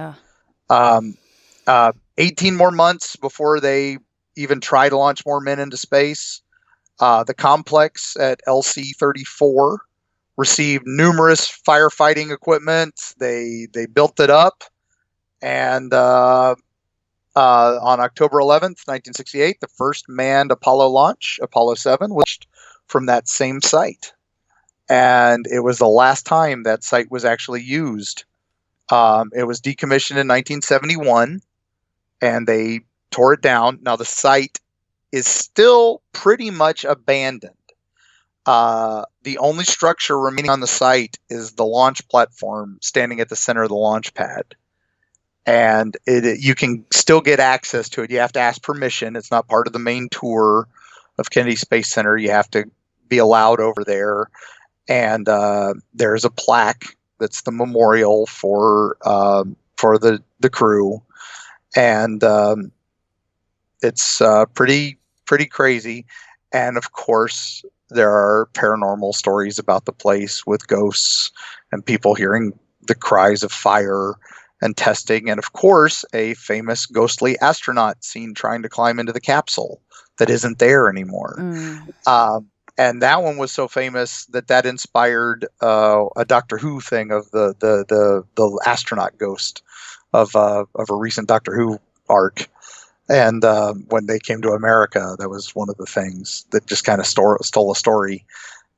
18 more months before they even try to launch more men into space. The complex at LC-34 received numerous firefighting equipment. They built it up, and on October 11th, 1968, the first manned Apollo launch, Apollo 7, launched from that same site. And it was the last time that site was actually used. It was decommissioned in 1971, and they tore it down. Now, the site is still pretty much abandoned. The only structure remaining on the site is the launch platform standing at the center of the launch pad. And you can still get access to it. You have to ask permission. It's not part of the main tour of Kennedy Space Center. You have to be allowed over there. And there's a plaque that's the memorial for the crew. And it's pretty crazy. And of course, there are paranormal stories about the place with ghosts and people hearing the cries of fire and testing. And of course, a famous ghostly astronaut seen trying to climb into the capsule that isn't there anymore. And that one was so famous that inspired a Doctor Who thing of the astronaut ghost of a recent Doctor Who arc. And when they came to America, that was one of the things that just kind of stole a story.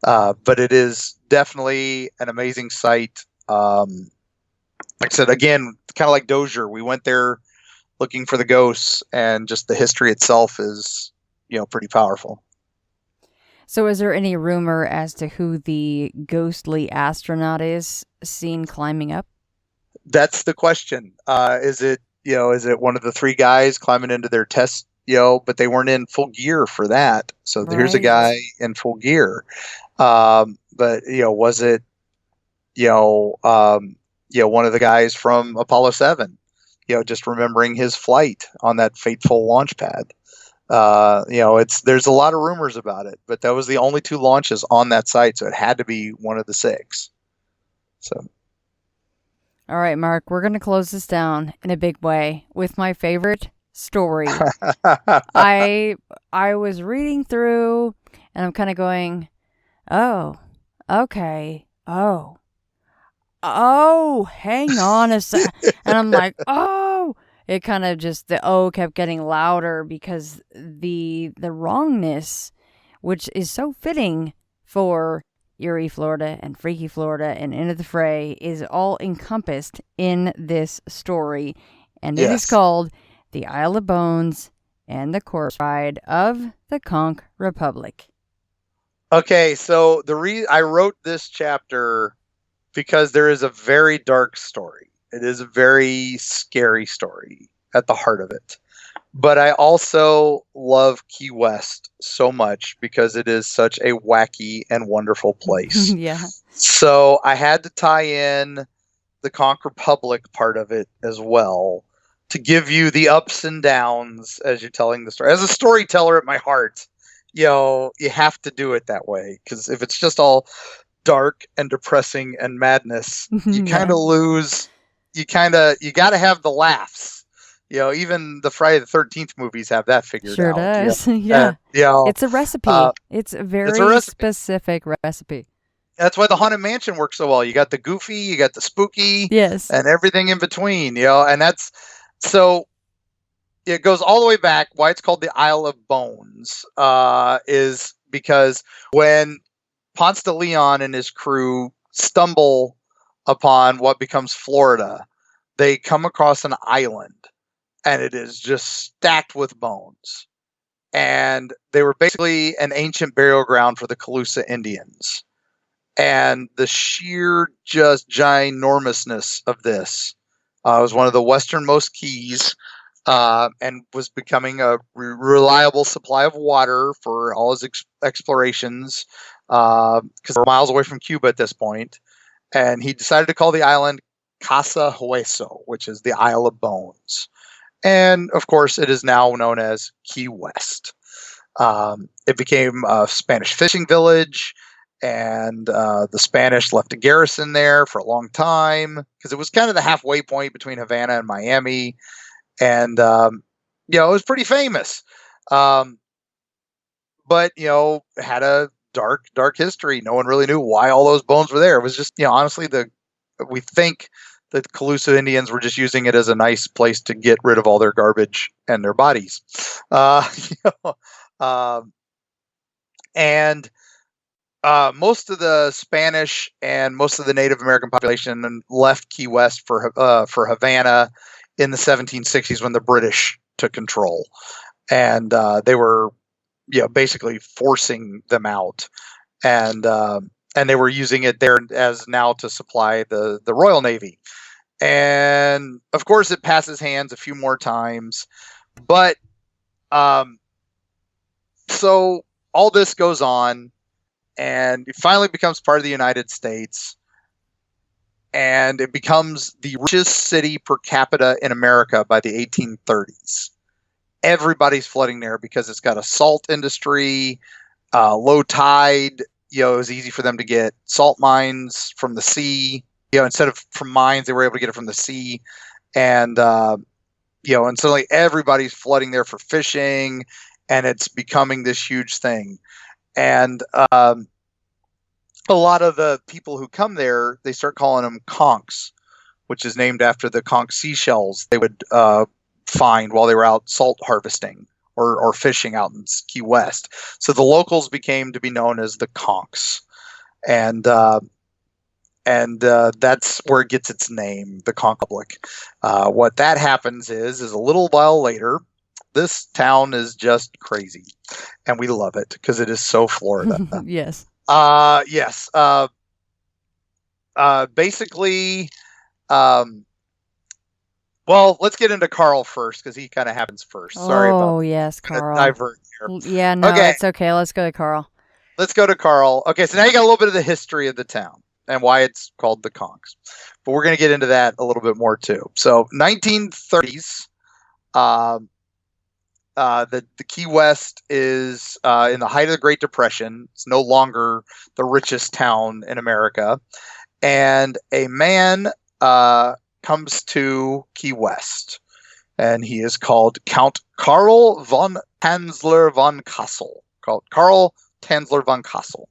But it is definitely an amazing site. Like I said, again, kind of like Dozier, we went there looking for the ghosts, and just the history itself is, pretty powerful. So is there any rumor as to who the ghostly astronaut is seen climbing up? That's the question. Is it one of the three guys climbing into their test, but they weren't in full gear for that. So here's a guy in full gear. But, was it, one of the guys from Apollo 7, just remembering his flight on that fateful launch pad. There's a lot of rumors about it, but that was the only two launches on that site. So it had to be one of the six. So. All right, Mark, we're going to close this down in a big way with my favorite story. I was reading through and I'm kind of going, oh, okay. Oh, hang on a sec. And I'm like, oh, it kind of just, the O kept getting louder because the wrongness, which is so fitting for Erie, Florida, and Freaky Florida, and Into the Fray, is all encompassed in this story. And it is called The Isle of Bones and the Corpse Ride of the Conch Republic. Okay, so I wrote this chapter because there is a very dark story. It is a very scary story at the heart of it. But I also love Key West so much because it is such a wacky and wonderful place. Yeah. So I had to tie in the Conch Republic part of it as well to give you the ups and downs as you're telling the story. As a storyteller at my heart, you have to do it that way, because if it's just all dark and depressing and madness, you kind of lose. You got to have the laughs. Even the Friday the 13th movies have that figured out. Sure does. Yeah. It's a recipe. It's a very specific recipe. That's why the Haunted Mansion works so well. You got the goofy, you got the spooky, yes, and everything in between, and that's, so it goes all the way back. Why it's called the Isle of Bones is because when Ponce de Leon and his crew stumble upon what becomes Florida, they come across an island, and it is just stacked with bones. And they were basically an ancient burial ground for the Calusa Indians. And the sheer just ginormousness of this was one of the westernmost keys, and was becoming a reliable supply of water for all his explorations, because we're miles away from Cuba at this point. And he decided to call the island Casa Hueso, which is the Isle of Bones. And of course, it is now known as Key West. It became a Spanish fishing village, and the Spanish left a garrison there for a long time because it was kind of the halfway point between Havana and Miami. And, it was pretty famous. But, it had a dark history. No one really knew why all those bones were there. It was just, honestly, we think the Calusa Indians were just using it as a nice place to get rid of all their garbage and their bodies. And most of the Spanish and most of the Native American population left Key West for Havana in the 1760s when the British took control, and they were, basically forcing them out, and they were using it there as now to supply the Royal Navy, and of course it passes hands a few more times, but so all this goes on. And it finally becomes part of the United States, and it becomes the richest city per capita in America by the 1830s. Everybody's flooding there because it's got a salt industry, low tide. It was easy for them to get salt mines from the sea. Instead of from mines, they were able to get it from the sea, and and suddenly everybody's flooding there for fishing, and it's becoming this huge thing. And a lot of the people who come there, they start calling them conchs, which is named after the conch seashells they would find while they were out salt harvesting or fishing out in Key West. So the locals became to be known as the conchs, and that's where it gets its name, the Conch Republic. What that happens is a little while later, this town is just crazy, and we love it because it is so Florida. Yes. Yes. Basically, well, let's get into Carl first because he kind of happens first. Sorry about that. Oh, yes, Carl. Divert here. Yeah, no, Okay. it's okay. Let's go to Carl. Let's go to Carl. Okay, so now you got a little bit of the history of the town and why it's called the Conchs. But we're going to get into that a little bit more too. So 1930s, the Key West is in the height of the Great Depression. It's no longer the richest town in America. And a man comes to Key West, and he is called Count Karl von Tanzler von Cosel. Called Karl Tanzler von Cosel.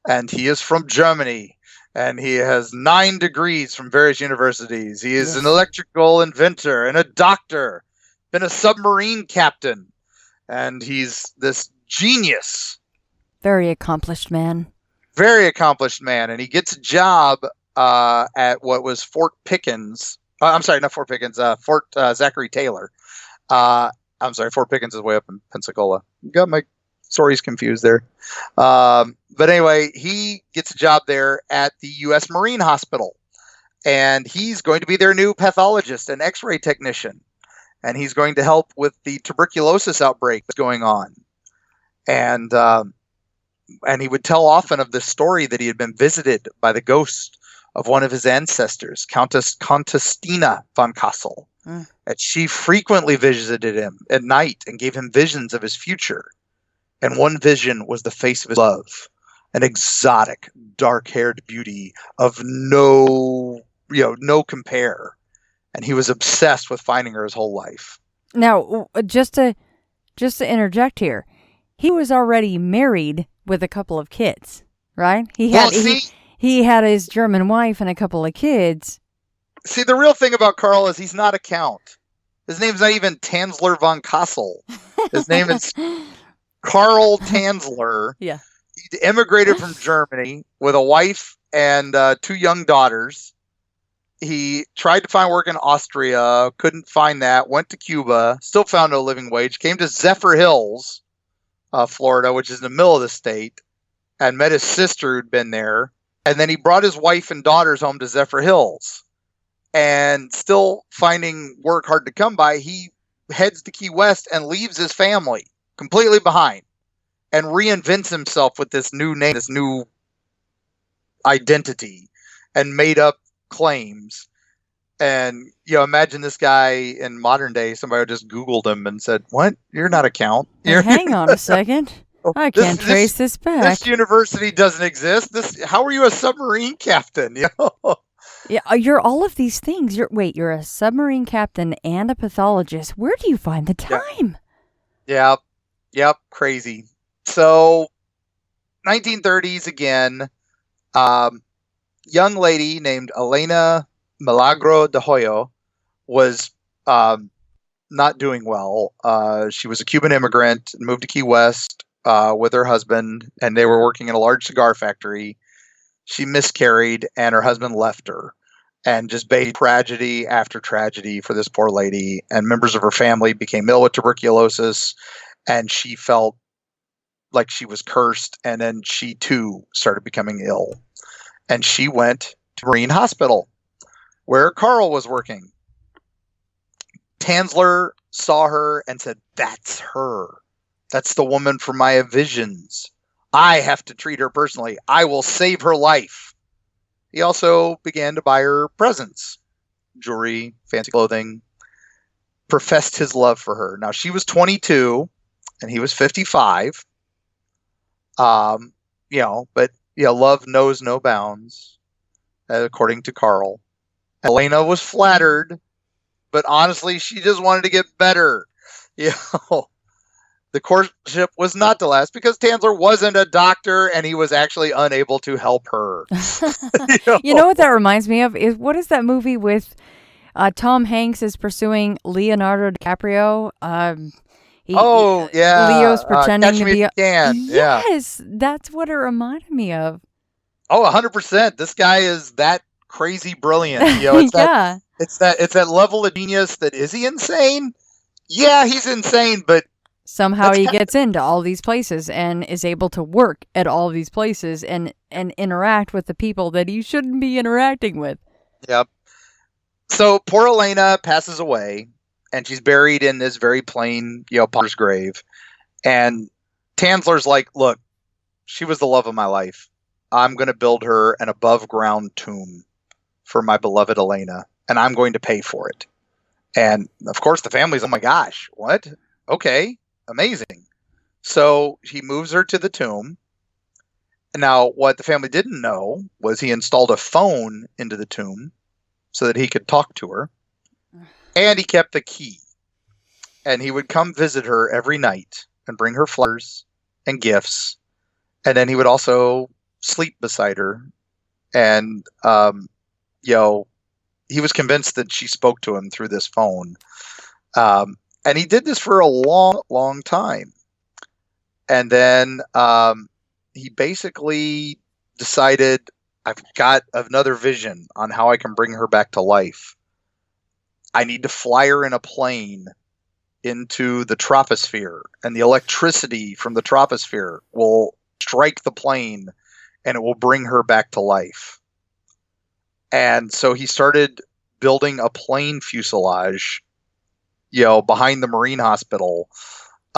And he is from Germany, and he has 9 degrees from various universities. He is an electrical inventor and a doctor, been a submarine captain, and he's this genius. Very accomplished man. Very accomplished man, and he gets a job at what was Fort Pickens. I'm sorry, not Fort Pickens. Fort Zachary Taylor. I'm sorry, Fort Pickens is way up in Pensacola. Got my stories confused there. But anyway, he gets a job there at the U.S. Marine Hospital, and he's going to be their new pathologist and X-ray technician. And he's going to help with the tuberculosis outbreak that's going on. And he would tell often of the story that he had been visited by the ghost of one of his ancestors, Countess Contestina von Cosel. And she frequently visited him at night and gave him visions of his future. And one vision was the face of his love, an exotic, dark-haired beauty of no compare. And he was obsessed with finding her his whole life. Now, just to interject here, he was already married with a couple of kids, right? He had his German wife and a couple of kids. See, the real thing about Carl is he's not a count. His name's not even Tanzler von Cosel. His name is Karl Tanzler. Yeah. He immigrated from Germany with a wife and 2 young daughters. He tried to find work in Austria, couldn't find that, went to Cuba, still found no living wage, came to Zephyr Hills, Florida, which is in the middle of the state, and met his sister who'd been there. And then he brought his wife and daughters home to Zephyr Hills. And still finding work hard to come by, he heads to Key West and leaves his family completely behind and reinvents himself with this new name, this new identity, and made up claims. And imagine this guy in modern day, somebody just Googled him and said, "What? You're not a count." Hang on a second. I can't trace this back. This university doesn't exist. How are you a submarine captain? Yeah, you're all of these things. You're a submarine captain and a pathologist. Where do you find the time? Yep, crazy. So 1930s again. Young lady named Elena Milagro de Hoyo was not doing well. She was a Cuban immigrant and moved to Key West with her husband, and they were working in a large cigar factory. She miscarried, and her husband left her. And just basically tragedy after tragedy for this poor lady. And members of her family became ill with tuberculosis, and she felt like she was cursed. And then she too started becoming ill. And she went to Marine Hospital, where Carl was working. Tanzler saw her and said, "That's her. That's the woman from my visions. I have to treat her personally. I will save her life." He also began to buy her presents, jewelry, fancy clothing, professed his love for her. Now, she was 22 and he was 55. But love knows no bounds, according to Carl. Elena was flattered, but honestly, she just wanted to get better. The courtship was not to last because Tanzler wasn't a doctor and he was actually unable to help her. You know what that reminds me of? What is that movie with Tom Hanks is pursuing Leonardo DiCaprio? Leo's pretending to be. Yes, that's what it reminded me of. Oh, 100%. This guy is that crazy brilliant. It's that level of genius that is he insane? Yeah, he's insane, but somehow he gets into all these places and is able to work at all these places and interact with the people that he shouldn't be interacting with. Yep. So poor Elena passes away, and she's buried in this very plain, potter's grave. And Tanzler's like, "Look, she was the love of my life. I'm going to build her an above-ground tomb for my beloved Elena, and I'm going to pay for it." And, of course, the family's, "Oh, my gosh, what? Okay. Amazing." So he moves her to the tomb. Now, what the family didn't know was he installed a phone into the tomb so that he could talk to her. And he kept the key. And he would come visit her every night and bring her flowers and gifts. And then he would also sleep beside her. And, he was convinced that she spoke to him through this phone. And he did this for a long, long time. And then he basically decided, I've got another vision on how I can bring her back to life. I need to fly her in a plane into the troposphere, and the electricity from the troposphere will strike the plane and it will bring her back to life. And so he started building a plane fuselage behind the Marine Hospital.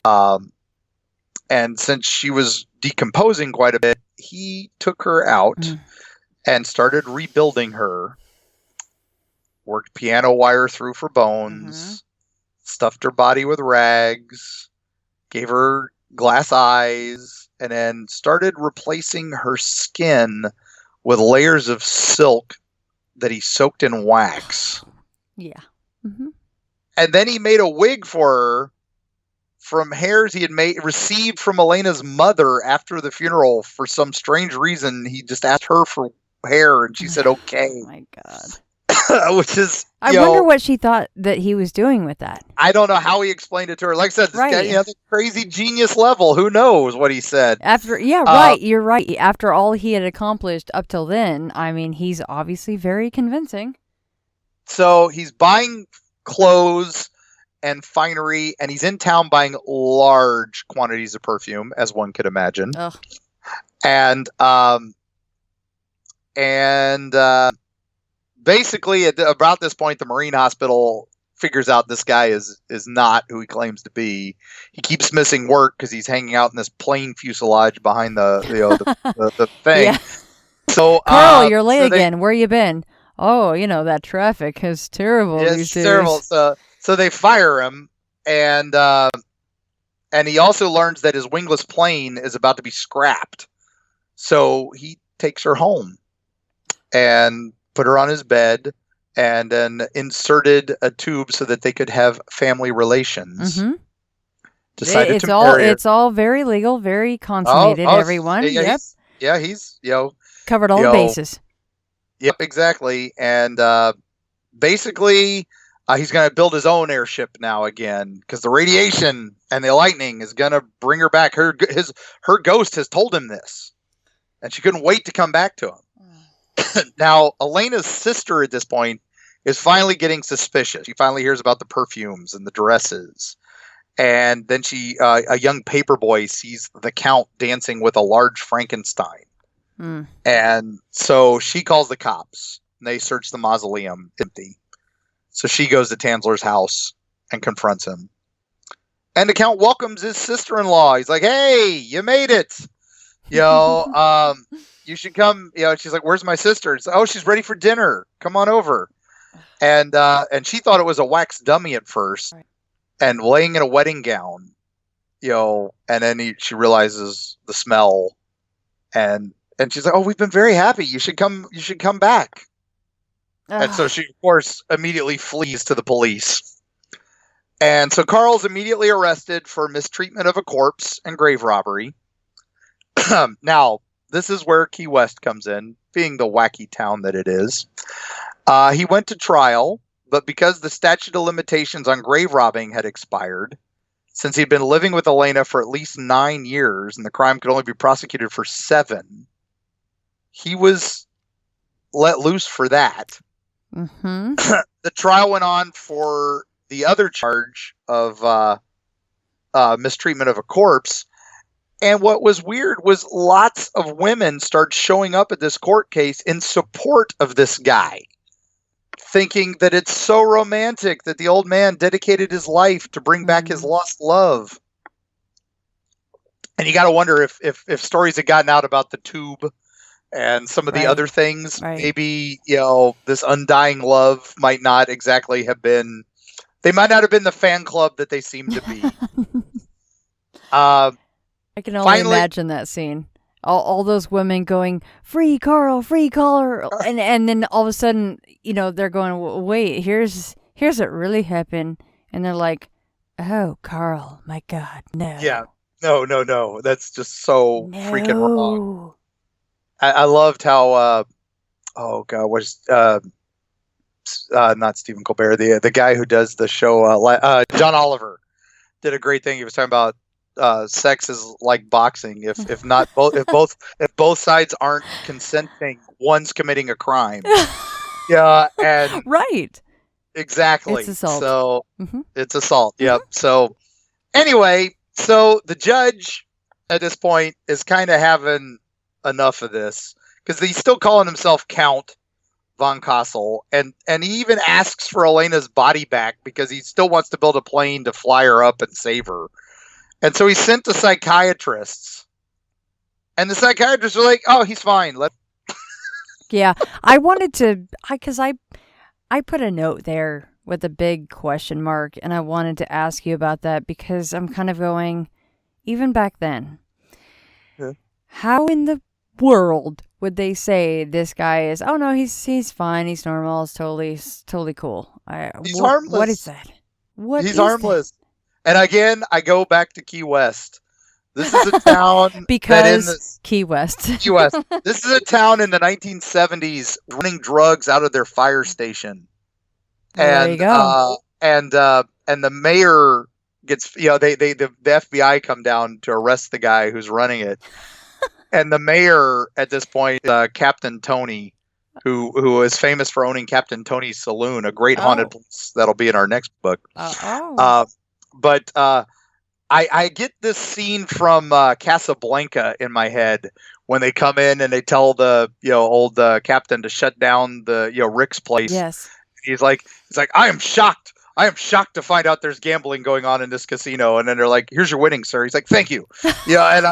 And since she was decomposing quite a bit, he took her out and started rebuilding her. Worked piano wire through for bones, stuffed her body with rags, gave her glass eyes, and then started replacing her skin with layers of silk that he soaked in wax. Yeah. Mm-hmm. And then he made a wig for her from hairs he had received from Elena's mother after the funeral. For some strange reason, he just asked her for hair, and she said, "Okay." Oh my God. Which is, I wonder what she thought that he was doing with that. I don't know how he explained it to her. Like I said, this guy, the crazy genius level. Who knows what he said? You're right. After all he had accomplished up till then, I mean, he's obviously very convincing. So he's buying clothes and finery, and he's in town buying large quantities of perfume, as one could imagine. Ugh. And basically, at about this point, the Marine Hospital figures out this guy is not who he claims to be. He keeps missing work because he's hanging out in this plane fuselage behind the thing. Yeah. So, Carl, you're late again. Where you been? Oh, that traffic is terrible these days. It's terrible. So they fire him, and he also learns that his wingless plane is about to be scrapped. So he takes her home and put her on his bed, and then inserted a tube so that they could have family relations. Mm-hmm. decided It's to all marry her. it's all very legal, very consummated. Everyone, yeah, yep, he's covered all the bases. Yep, exactly. And basically, he's going to build his own airship now again because the radiation and the lightning is going to bring her back. Her ghost has told him this, and she couldn't wait to come back to him. Now, Elena's sister at this point is finally getting suspicious. She finally hears about the perfumes and the dresses. And then a young paperboy sees the Count dancing with a large Frankenstein. And so she calls the cops. And they search the mausoleum, empty. So she goes to Tansler's house and confronts him. And the Count welcomes his sister-in-law. He's like, "Hey, you made it. You should come." She's like, "Where's my sister?" It's like, "Oh, she's ready for dinner. Come on over." And she thought it was a wax dummy at first, and laying in a wedding gown, and then she realizes the smell, and she's like, "Oh, we've been very happy. You should come back." And so she, of course, immediately flees to the police. And so Carl's immediately arrested for mistreatment of a corpse and grave robbery. Now, this is where Key West comes in, being the wacky town that it is. He went to trial, but because the statute of limitations on grave robbing had expired, since he'd been living with Elena for at least 9 years and the crime could only be prosecuted for 7, he was let loose for that. Mm-hmm. The trial went on for the other charge of mistreatment of a corpse. And what was weird was lots of women started showing up at this court case in support of this guy, thinking that it's so romantic that the old man dedicated his life to bring back his lost love. And you got to wonder if stories had gotten out about the tube and some of the other things, maybe, this undying love might not exactly have been, they might not have been the fan club that they seem to be. I can only imagine that scene. All those women going, "Free Carl, free Carl," and then all of a sudden, they're going, "Wait, here's what really happened," and they're like, "Oh, Carl, my God, no." Yeah, no, that's just so freaking wrong. I loved how, not Stephen Colbert, the guy who does the show, John Oliver, did a great thing. He was talking about sex is like boxing. If both sides aren't consenting, one's committing a crime. Yeah, and right, exactly. It's assault. So it's assault. Yep. So anyway, so the judge at this point is kind of having enough of this because he's still calling himself Count von Cosel, and he even asks for Elena's body back because he still wants to build a plane to fly her up and save her. And so he sent to psychiatrists, and the psychiatrists are like, "Oh, he's fine." Yeah, I wanted to, because I put a note there with a big question mark, and I wanted to ask you about that because I'm kind of going, even back then, how in the world would they say this guy is? Oh no, he's fine, he's normal, it's totally cool. He's harmless. What is that? He's harmless. And again, I go back to Key West. This is a town Key West. Key West. This is a town in the 1970s running drugs out of their fire station. There you go. And the mayor gets, the FBI come down to arrest the guy who's running it. And the mayor at this point, Captain Tony, who is famous for owning Captain Tony's Saloon, a great haunted place that'll be in our next book. But I get this scene from Casablanca in my head when they come in and they tell the old captain to shut down the Rick's place. Yes, he's like, I am shocked. I am shocked to find out there's gambling going on in this casino. And then they're like, "Here's your winnings, sir." He's like, "Thank you." And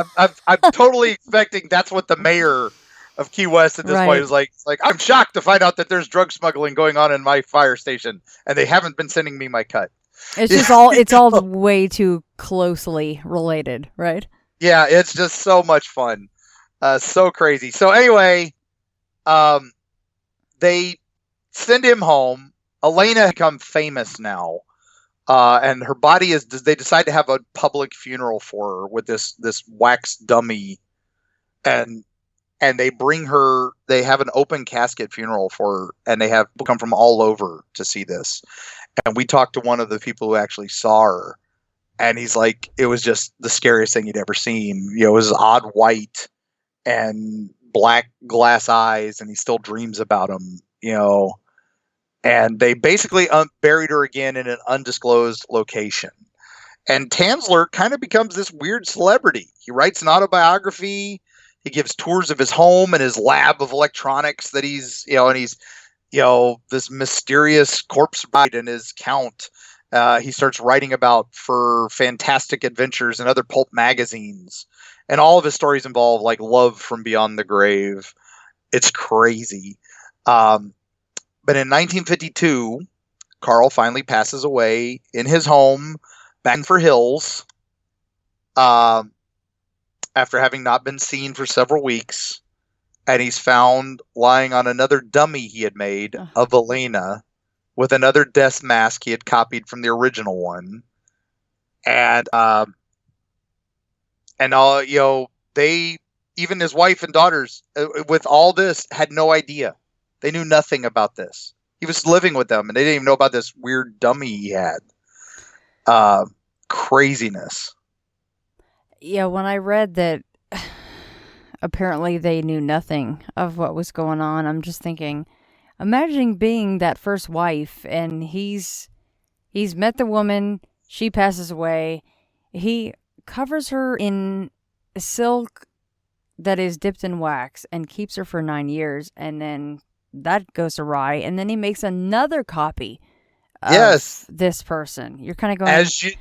I'm totally expecting that's what the mayor of Key West at this point is like. It's like, "I'm shocked to find out that there's drug smuggling going on in my fire station, and they haven't been sending me my cut." It's just all way too closely related, right? Yeah, it's just so much fun. So crazy. So anyway, they send him home. Elena has become famous now. and her body is. They decide to have a public funeral for her with this wax dummy, and they bring her. They have an open casket funeral for her, and they have people come from all over to see this. And we talked to one of the people who actually saw her, and he's like, it was just the scariest thing he'd ever seen. It was odd white and black glass eyes, and he still dreams about them. And they basically buried her again in an undisclosed location. And Tanzler kind of becomes this weird celebrity. He writes an autobiography. He gives tours of his home and his lab of electronics that he's, and he's, this mysterious corpse bride and his count. He starts writing about for Fantastic Adventures and other pulp magazines. And all of his stories involve like love from beyond the grave. It's crazy. But in 1952, Carl finally passes away in his home back in For Hills after having not been seen for several weeks. And he's found lying on another dummy he had made of Elena with another death mask he had copied from the original one. And they, even his wife and daughters, with all this, had no idea. They knew nothing about this. He was living with them, and they didn't even know about this weird dummy he had. Craziness. Yeah, when I read that apparently they knew nothing of what was going on, I'm just thinking, imagine being that first wife, and he's met the woman, she passes away, he covers her in silk that is dipped in wax and keeps her for 9 years, and then that goes awry, and then he makes another copy of this person. You're kind of going as you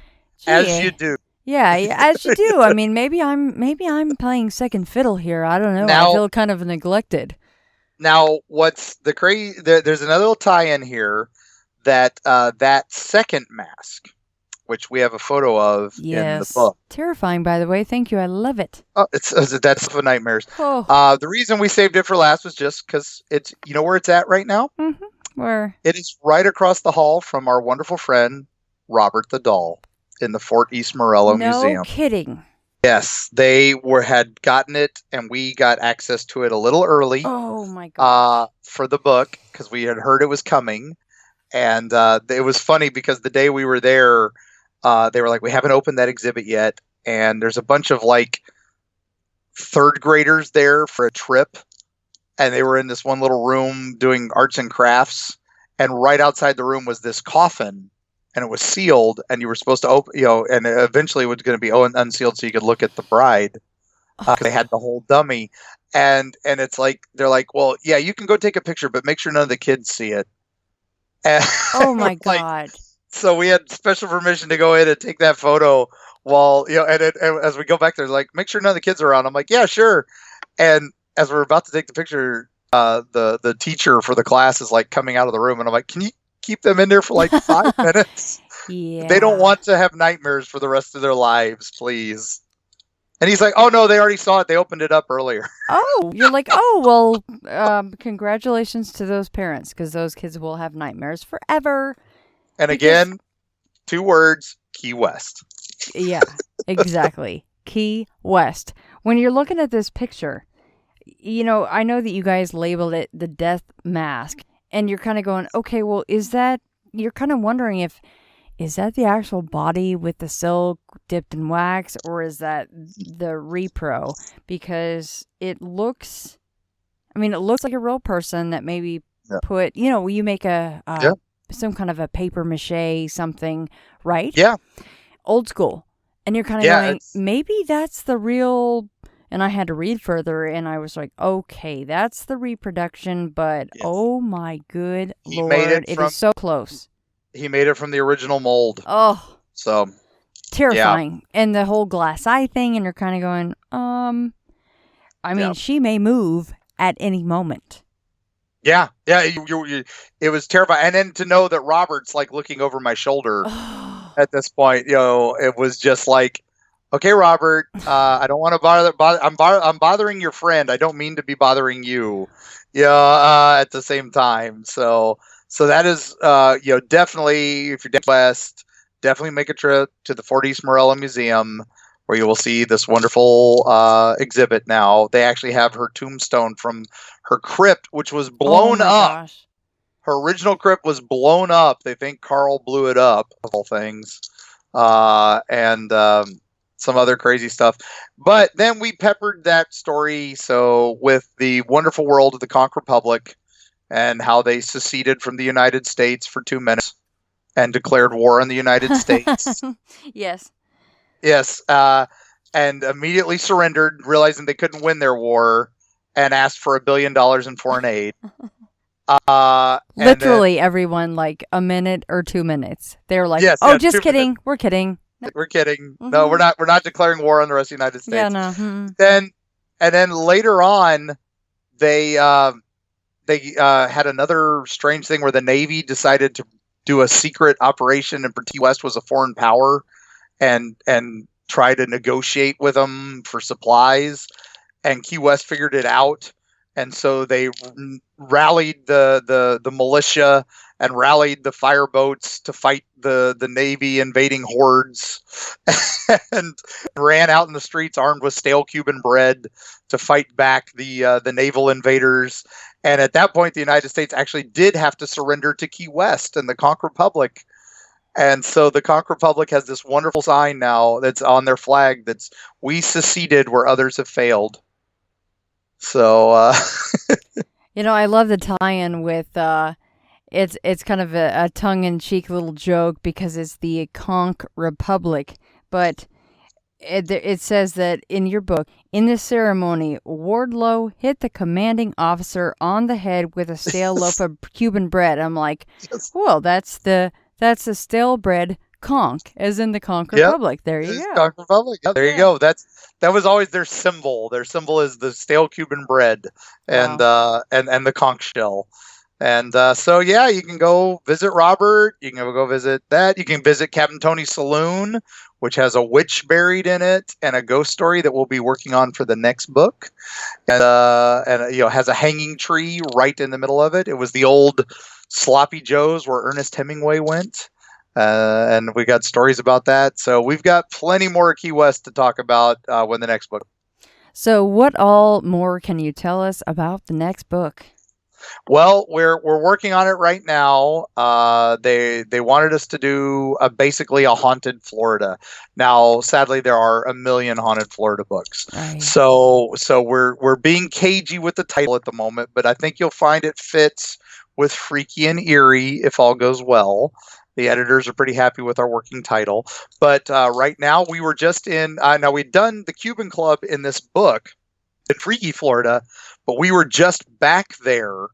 do. Yeah, as you do. I mean, maybe I'm playing second fiddle here. I don't know. I feel kind of neglected. Now, what's the crazy? There's another little tie-in here that that second mask, which we have a photo of in the book. Terrifying, by the way. Thank you. I love it. Oh, that's for nightmares. Oh. The reason we saved it for last was just because it's, where it's at right now? Mm-hmm. Where? It is right across the hall from our wonderful friend, Robert the Doll, in the Fort East Morello Museum. No kidding. Yes, they had gotten it, and we got access to it a little early. Oh my god! For the book, because we had heard it was coming, and it was funny because the day we were there, they were like, "We haven't opened that exhibit yet," and there's a bunch of like third graders there for a trip, and they were in this one little room doing arts and crafts, and right outside the room was this coffin. And it was sealed, and you were supposed to open, and eventually it was going to be unsealed so you could look at the bride. They had the whole dummy, and it's like they're like, well, yeah, you can go take a picture, but make sure none of the kids see it. And oh my god! So we had special permission to go in and take that photo while and as we go back there, like, make sure none of the kids are around. I'm like, yeah, sure. And as we're about to take the picture, the teacher for the class is like coming out of the room, and I'm like, can you keep them in there for like 5 minutes? Yeah. They don't want to have nightmares for the rest of their lives, please. And he's like, oh no, they already saw it. They opened it up earlier. Oh, you're like, oh, well, congratulations to those parents, because those kids will have nightmares forever. And again, 2 words, Key West. Yeah, exactly. Key West. When you're looking at this picture, I know that you guys labeled it the death mask. And you're kind of going, okay, well, you're kind of wondering is that the actual body with the silk dipped in wax, or is that the repro? Because it looks like a real person that maybe put, you make some kind of a paper mache something, right? Yeah. Old school. And you're kind of going, maybe that's the real. And I had to read further, and I was like, okay, that's the reproduction, but oh my good Lord, it is so close. He made it from the original mold. Oh. So. Terrifying. Yeah. And the whole glass eye thing, and you're kind of going, she may move at any moment. Yeah. Yeah. It was terrifying. And then to know that Robert's like looking over my shoulder at this point, it was just like, okay, Robert, I don't want to bother. I'm bothering your friend. I don't mean to be bothering you. At the same time. So that is, definitely, if you're down west, definitely make a trip to the Fort East Morella Museum, where you will see this wonderful exhibit now. They actually have her tombstone from her crypt, which was blown up. Gosh. Her original crypt was blown up. They think Carl blew it up, of all things. And some other crazy stuff. But then we peppered that story with the wonderful world of the Conch Republic and how they seceded from the United States for 2 minutes and declared war on the United States. Yes. Yes. And immediately surrendered, realizing they couldn't win their war, and asked for $1 billion in foreign aid. Literally everyone, like a minute or 2 minutes. They were like, yes, just kidding. Minutes. We're kidding. We're kidding. Mm-hmm. No, we're not declaring war on the rest of the United States. Yeah, no. Mm-hmm. Then later on, they had another strange thing where the Navy decided to do a secret operation, and Key West was a foreign power, and try to negotiate with them for supplies. And Key West figured it out, and so they rallied the militia and rallied the fireboats to fight the Navy invading hordes, and ran out in the streets armed with stale Cuban bread to fight back the naval invaders. And at that point, the United States actually did have to surrender to Key West and the Conch Republic. And so the Conch Republic has this wonderful sign now that's on their flag that's "We seceded where others have failed." So, I love the tie-in with it's kind of a tongue-in-cheek little joke because it's the Conch Republic, but it says that in your book, in this ceremony, Wardlow hit the commanding officer on the head with a stale loaf of Cuban bread. I'm like, well, that's the stale bread conch, as in the Conch Republic. There you go. Conch Republic. Yeah, there you go. That was always their symbol. Their symbol is the stale Cuban bread and the conch shell. And so you can go visit Robert. You can go visit that. You can visit Captain Tony's Saloon, which has a witch buried in it and a ghost story that we'll be working on for the next book. And has a hanging tree right in the middle of it. It was the old Sloppy Joe's where Ernest Hemingway went. And we got stories about that. So we've got plenty more Key West to talk about when the next book. So what all more can you tell us about the next book? Well, we're working on it right now. They wanted us to do basically a haunted Florida. Now, sadly, there are a million haunted Florida books. Right. So we're being cagey with the title at the moment, but I think you'll find it fits with Freaky and Eerie if all goes well. The editors are pretty happy with our working title. But right now, we were just in. Now we'd done the Cuban Club in this book in Freaky, Florida, but we were just back there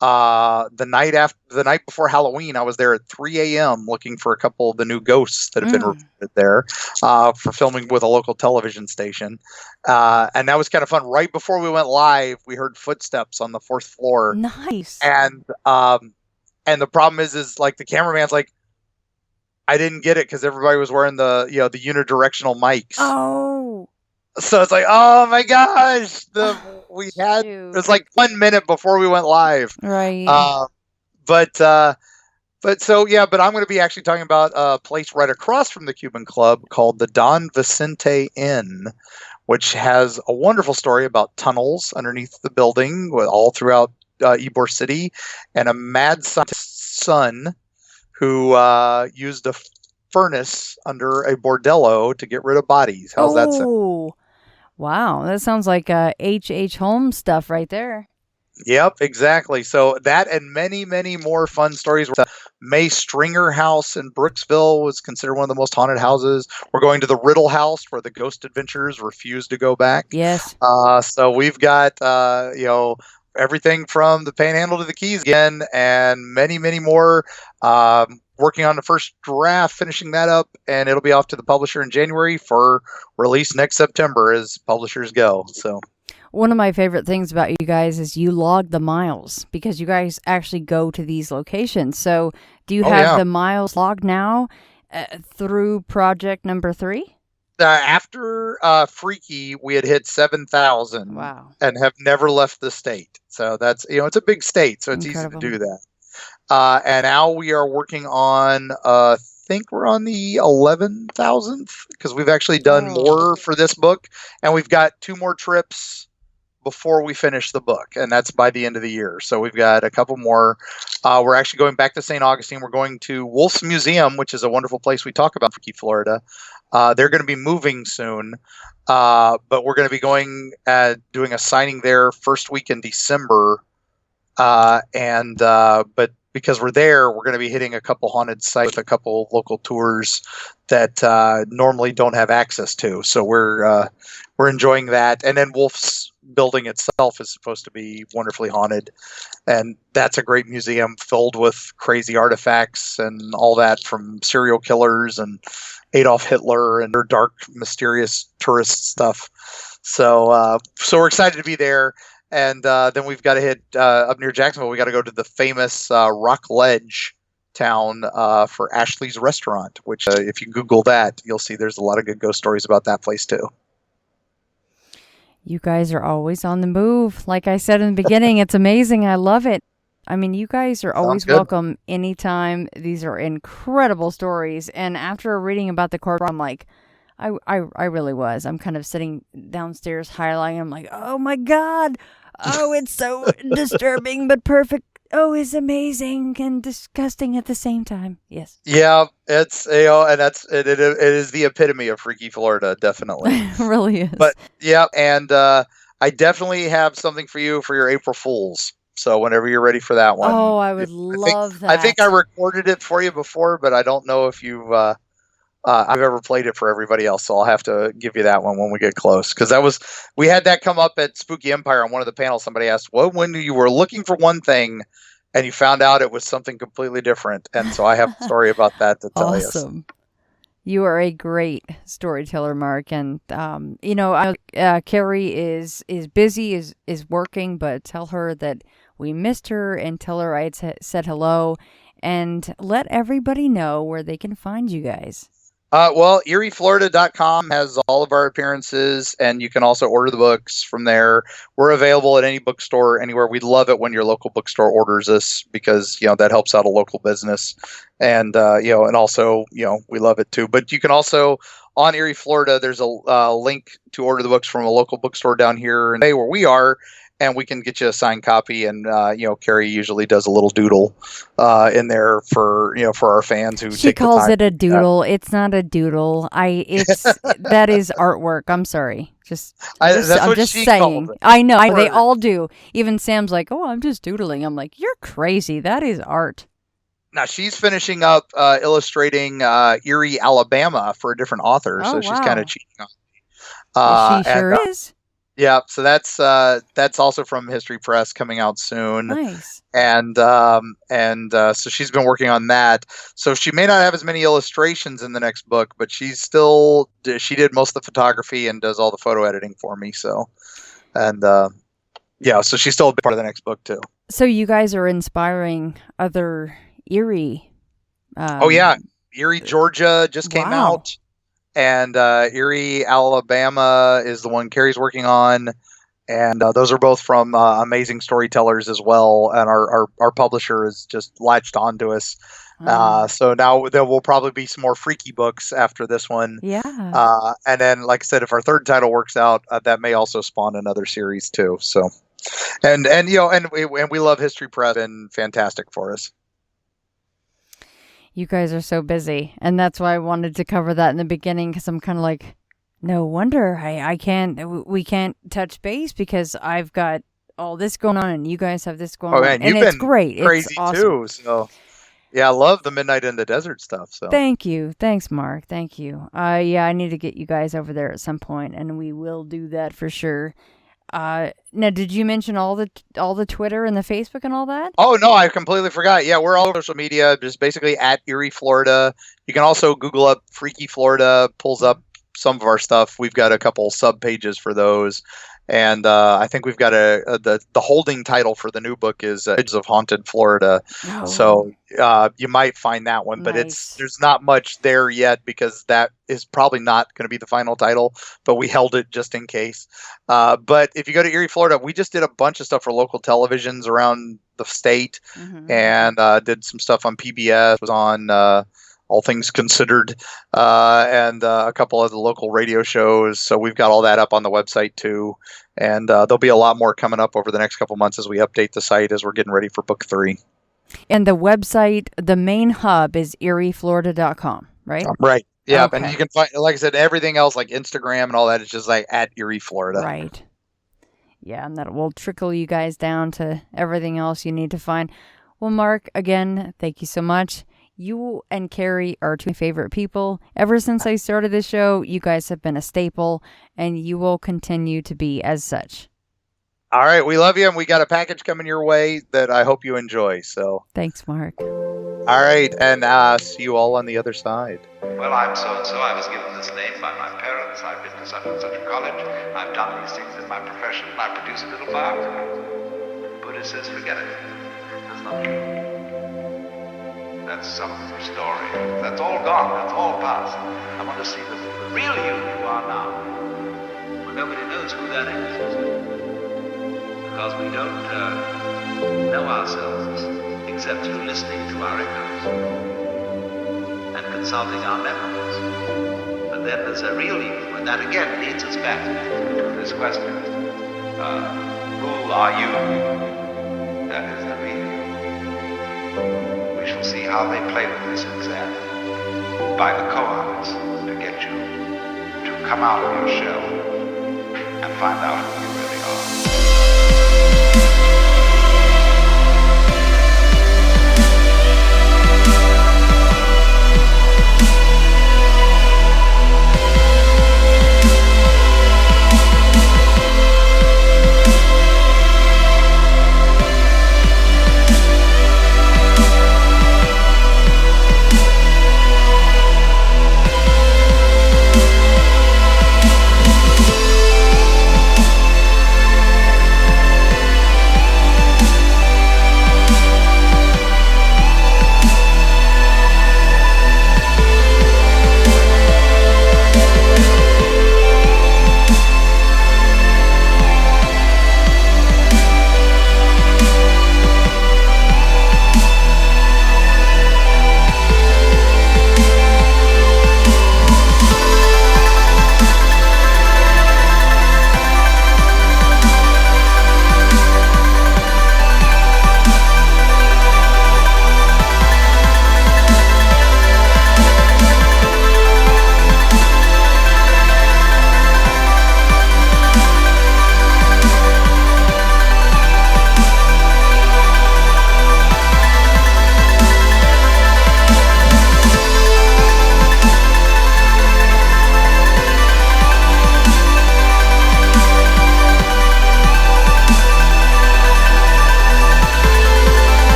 the night before Halloween. I was there at 3 a.m. looking for a couple of the new ghosts that have been reported there for filming with a local television station. And that was kind of fun. Right before we went live, we heard footsteps on the 4th floor. Nice. And the problem is like the cameraman's like, I didn't get it because everybody was wearing the unidirectional mics. Oh. So it's like, oh my gosh, it was like 1 minute before we went live. Right. But I'm going to be actually talking about a place right across from the Cuban Club called the Don Vicente Inn, which has a wonderful story about tunnels underneath the building all throughout Ybor City, and a mad scientist's son who used a furnace under a bordello to get rid of bodies. How's that sound? Wow, that sounds like H.H. Holmes stuff right there. Yep, exactly. So that and many, many more fun stories. The May Stringer house in Brooksville was considered one of the most haunted houses. We're going to the Riddle house where the Ghost Adventurers refused to go back. Yes. So we've got, everything from the Panhandle to the Keys again, and many, many more. Working on the first draft, finishing that up, and it'll be off to the publisher in January for release next September as publishers go. So, one of my favorite things about you guys is you log the miles because you guys actually go to these locations. So, do you have the miles logged now through project number 3? After Freaky, we had hit 7,000. Wow. And have never left the state. So that's, it's a big state, so it's Incredible. Easy to do that. And now we are working on think we're on the 11,000th because we've actually done more for this book, and we've got 2 more trips before we finish the book, and that's by the end of the year. So we've got a couple more. We're actually going back to St. Augustine. We're going to Wolf's Museum, which is a wonderful place we talk about for Key, Florida. They're going to be moving soon, but we're going to be going doing a signing there first week in December. But because we're there, we're going to be hitting a couple haunted sites with a couple local tours that normally don't have access to. So we're enjoying that. And then Wolf's building itself is supposed to be wonderfully haunted, and that's a great museum filled with crazy artifacts and all that from serial killers and Adolf Hitler and their dark, mysterious tourist stuff. So we're excited to be there. And then we've got to hit up near Jacksonville. We got to go to the famous Rock Ledge town for Ashley's Restaurant, which if you Google that, you'll see there's a lot of good ghost stories about that place too. You guys are always on the move. Like I said in the beginning, it's amazing. I love it. I mean, you guys are always welcome anytime. These are incredible stories. And after reading about the court, I'm like, I really was. I'm kind of sitting downstairs highlighting. I'm like, oh my God. Oh, it's so disturbing but perfect. Oh, it's amazing and disgusting at the same time. Yes. Yeah, it's and it is the epitome of freaky Florida, definitely. It really is. But yeah, and I definitely have something for you for your April Fools. So whenever you're ready for that one. Oh, I would love that. I think I recorded it for you before, but I don't know if you've I've ever played it for everybody else, so I'll have to give you that one when we get close. Because we had that come up at Spooky Empire on one of the panels. Somebody asked, "Well, when you were looking for one thing, and you found out it was something completely different," and so I have a story about that to tell you. Awesome. You are a great storyteller, Mark, and Carrie is busy, is working, but tell her that we missed her, and tell her I said hello, and let everybody know where they can find you guys. Well, EerieFlorida.com has all of our appearances, and you can also order the books from there. We're available at any bookstore anywhere. We'd love it when your local bookstore orders us because, that helps out a local business. And, and also, we love it too. But you can also, on Erie, Florida, there's a link to order the books from a local bookstore down here in Bay where we are. And we can get you a signed copy, and Carrie usually does a little doodle in there for our fans who. She calls it a doodle. It's not a doodle. That is artwork. I'm sorry. I'm just saying. I know they all do. Even Sam's like, "Oh, I'm just doodling." I'm like, "You're crazy. That is art." Now she's finishing up illustrating Erie, Alabama for a different author, so she's kind of cheating on. She sure is. Yeah, so that's also from History Press, coming out soon. Nice. And so she's been working on that. So she may not have as many illustrations in the next book, but she did most of the photography and does all the photo editing for me. So, so she's still a big part of the next book too. So you guys are inspiring other Erie. Erie, Georgia just came out. And Erie, Alabama is the one Carrie's working on. And those are both from amazing storytellers as well. And our publisher has just latched onto us. So now there will probably be some more freaky books after this one. Yeah. And then, like I said, if our third title works out, that may also spawn another series too. So, and we love History Press. Been fantastic for us. You guys are so busy, and that's why I wanted to cover that in the beginning, because I'm kind of like, no wonder we can't touch base because I've got all this going on and you guys have this going on, and it's great. Crazy it's awesome. Too. So, yeah, I love the Midnight in the Desert stuff. So, thank you, thanks, Mark. Thank you. I need to get you guys over there at some point, and we will do that for sure. Now, did you mention all the Twitter and the Facebook and all that? Oh, no, I completely forgot. Yeah, we're all over social media, just basically at Erie, Florida. You can also Google up Freaky Florida, pulls up some of our stuff. We've got a couple sub pages for those. And I think we've got the holding title for the new book is Tragedies of Haunted Florida. Oh. So you might find that one, but there's not much there yet because that is probably not going to be the final title, but we held it just in case. But if you go to Erie, Florida, we just did a bunch of stuff for local televisions around the state, and did some stuff on PBS, was on All Things Considered, and a couple of the local radio shows. So we've got all that up on the website too. And there'll be a lot more coming up over the next couple months as we update the site as we're getting ready for book 3. And the website, the main hub is erieflorida.com, right? Right. Yeah. Okay. And you can find, like I said, everything else like Instagram and all that is just like at Erie, Florida. Right. Yeah, and that will trickle you guys down to everything else you need to find. Well, Mark, again, thank you so much. You and Carrie are 2 favorite people. Ever since I started this show, you guys have been a staple, and you will continue to be as such. All right. We love you, and we got a package coming your way that I hope you enjoy. So thanks, Mark. All right. And see you all on the other side. Well, I'm so-and-so. I was given this name by my parents. I've been to such and such a college. I've done these things in my profession. I produce a little biography. Buddha says, forget it. That's not true. That's some story. That's all gone. That's all past. I want to see the real you are now. Well, nobody knows who that is. Because we don't know ourselves except through listening to our echoes and consulting our memories. But then there's a real you, and that again leads us back to this question. Who are you? That is the real you. We shall see how they play with this exam by the koans to get you to come out of your shell and find out who you really are.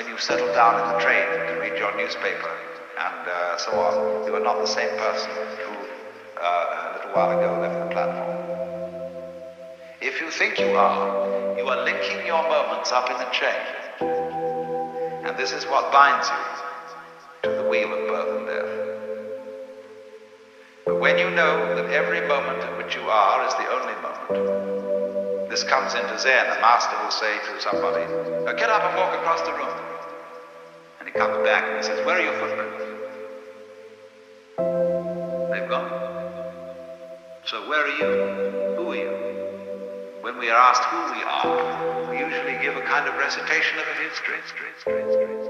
when you settle down in the train to read your newspaper and so on, you are not the same person who a little while ago left the platform. If you think you are linking your moments up in a chain. And this is what binds you to the wheel of birth and death. But when you know that every moment in which you are is the only moment, this comes into Zen. The master will say to somebody, "Now get up and walk across the room." And he comes back and he says, "Where are your footprints?" They've gone. So where are you? Who are you? When we are asked who we are, we usually give a kind of recitation of a history.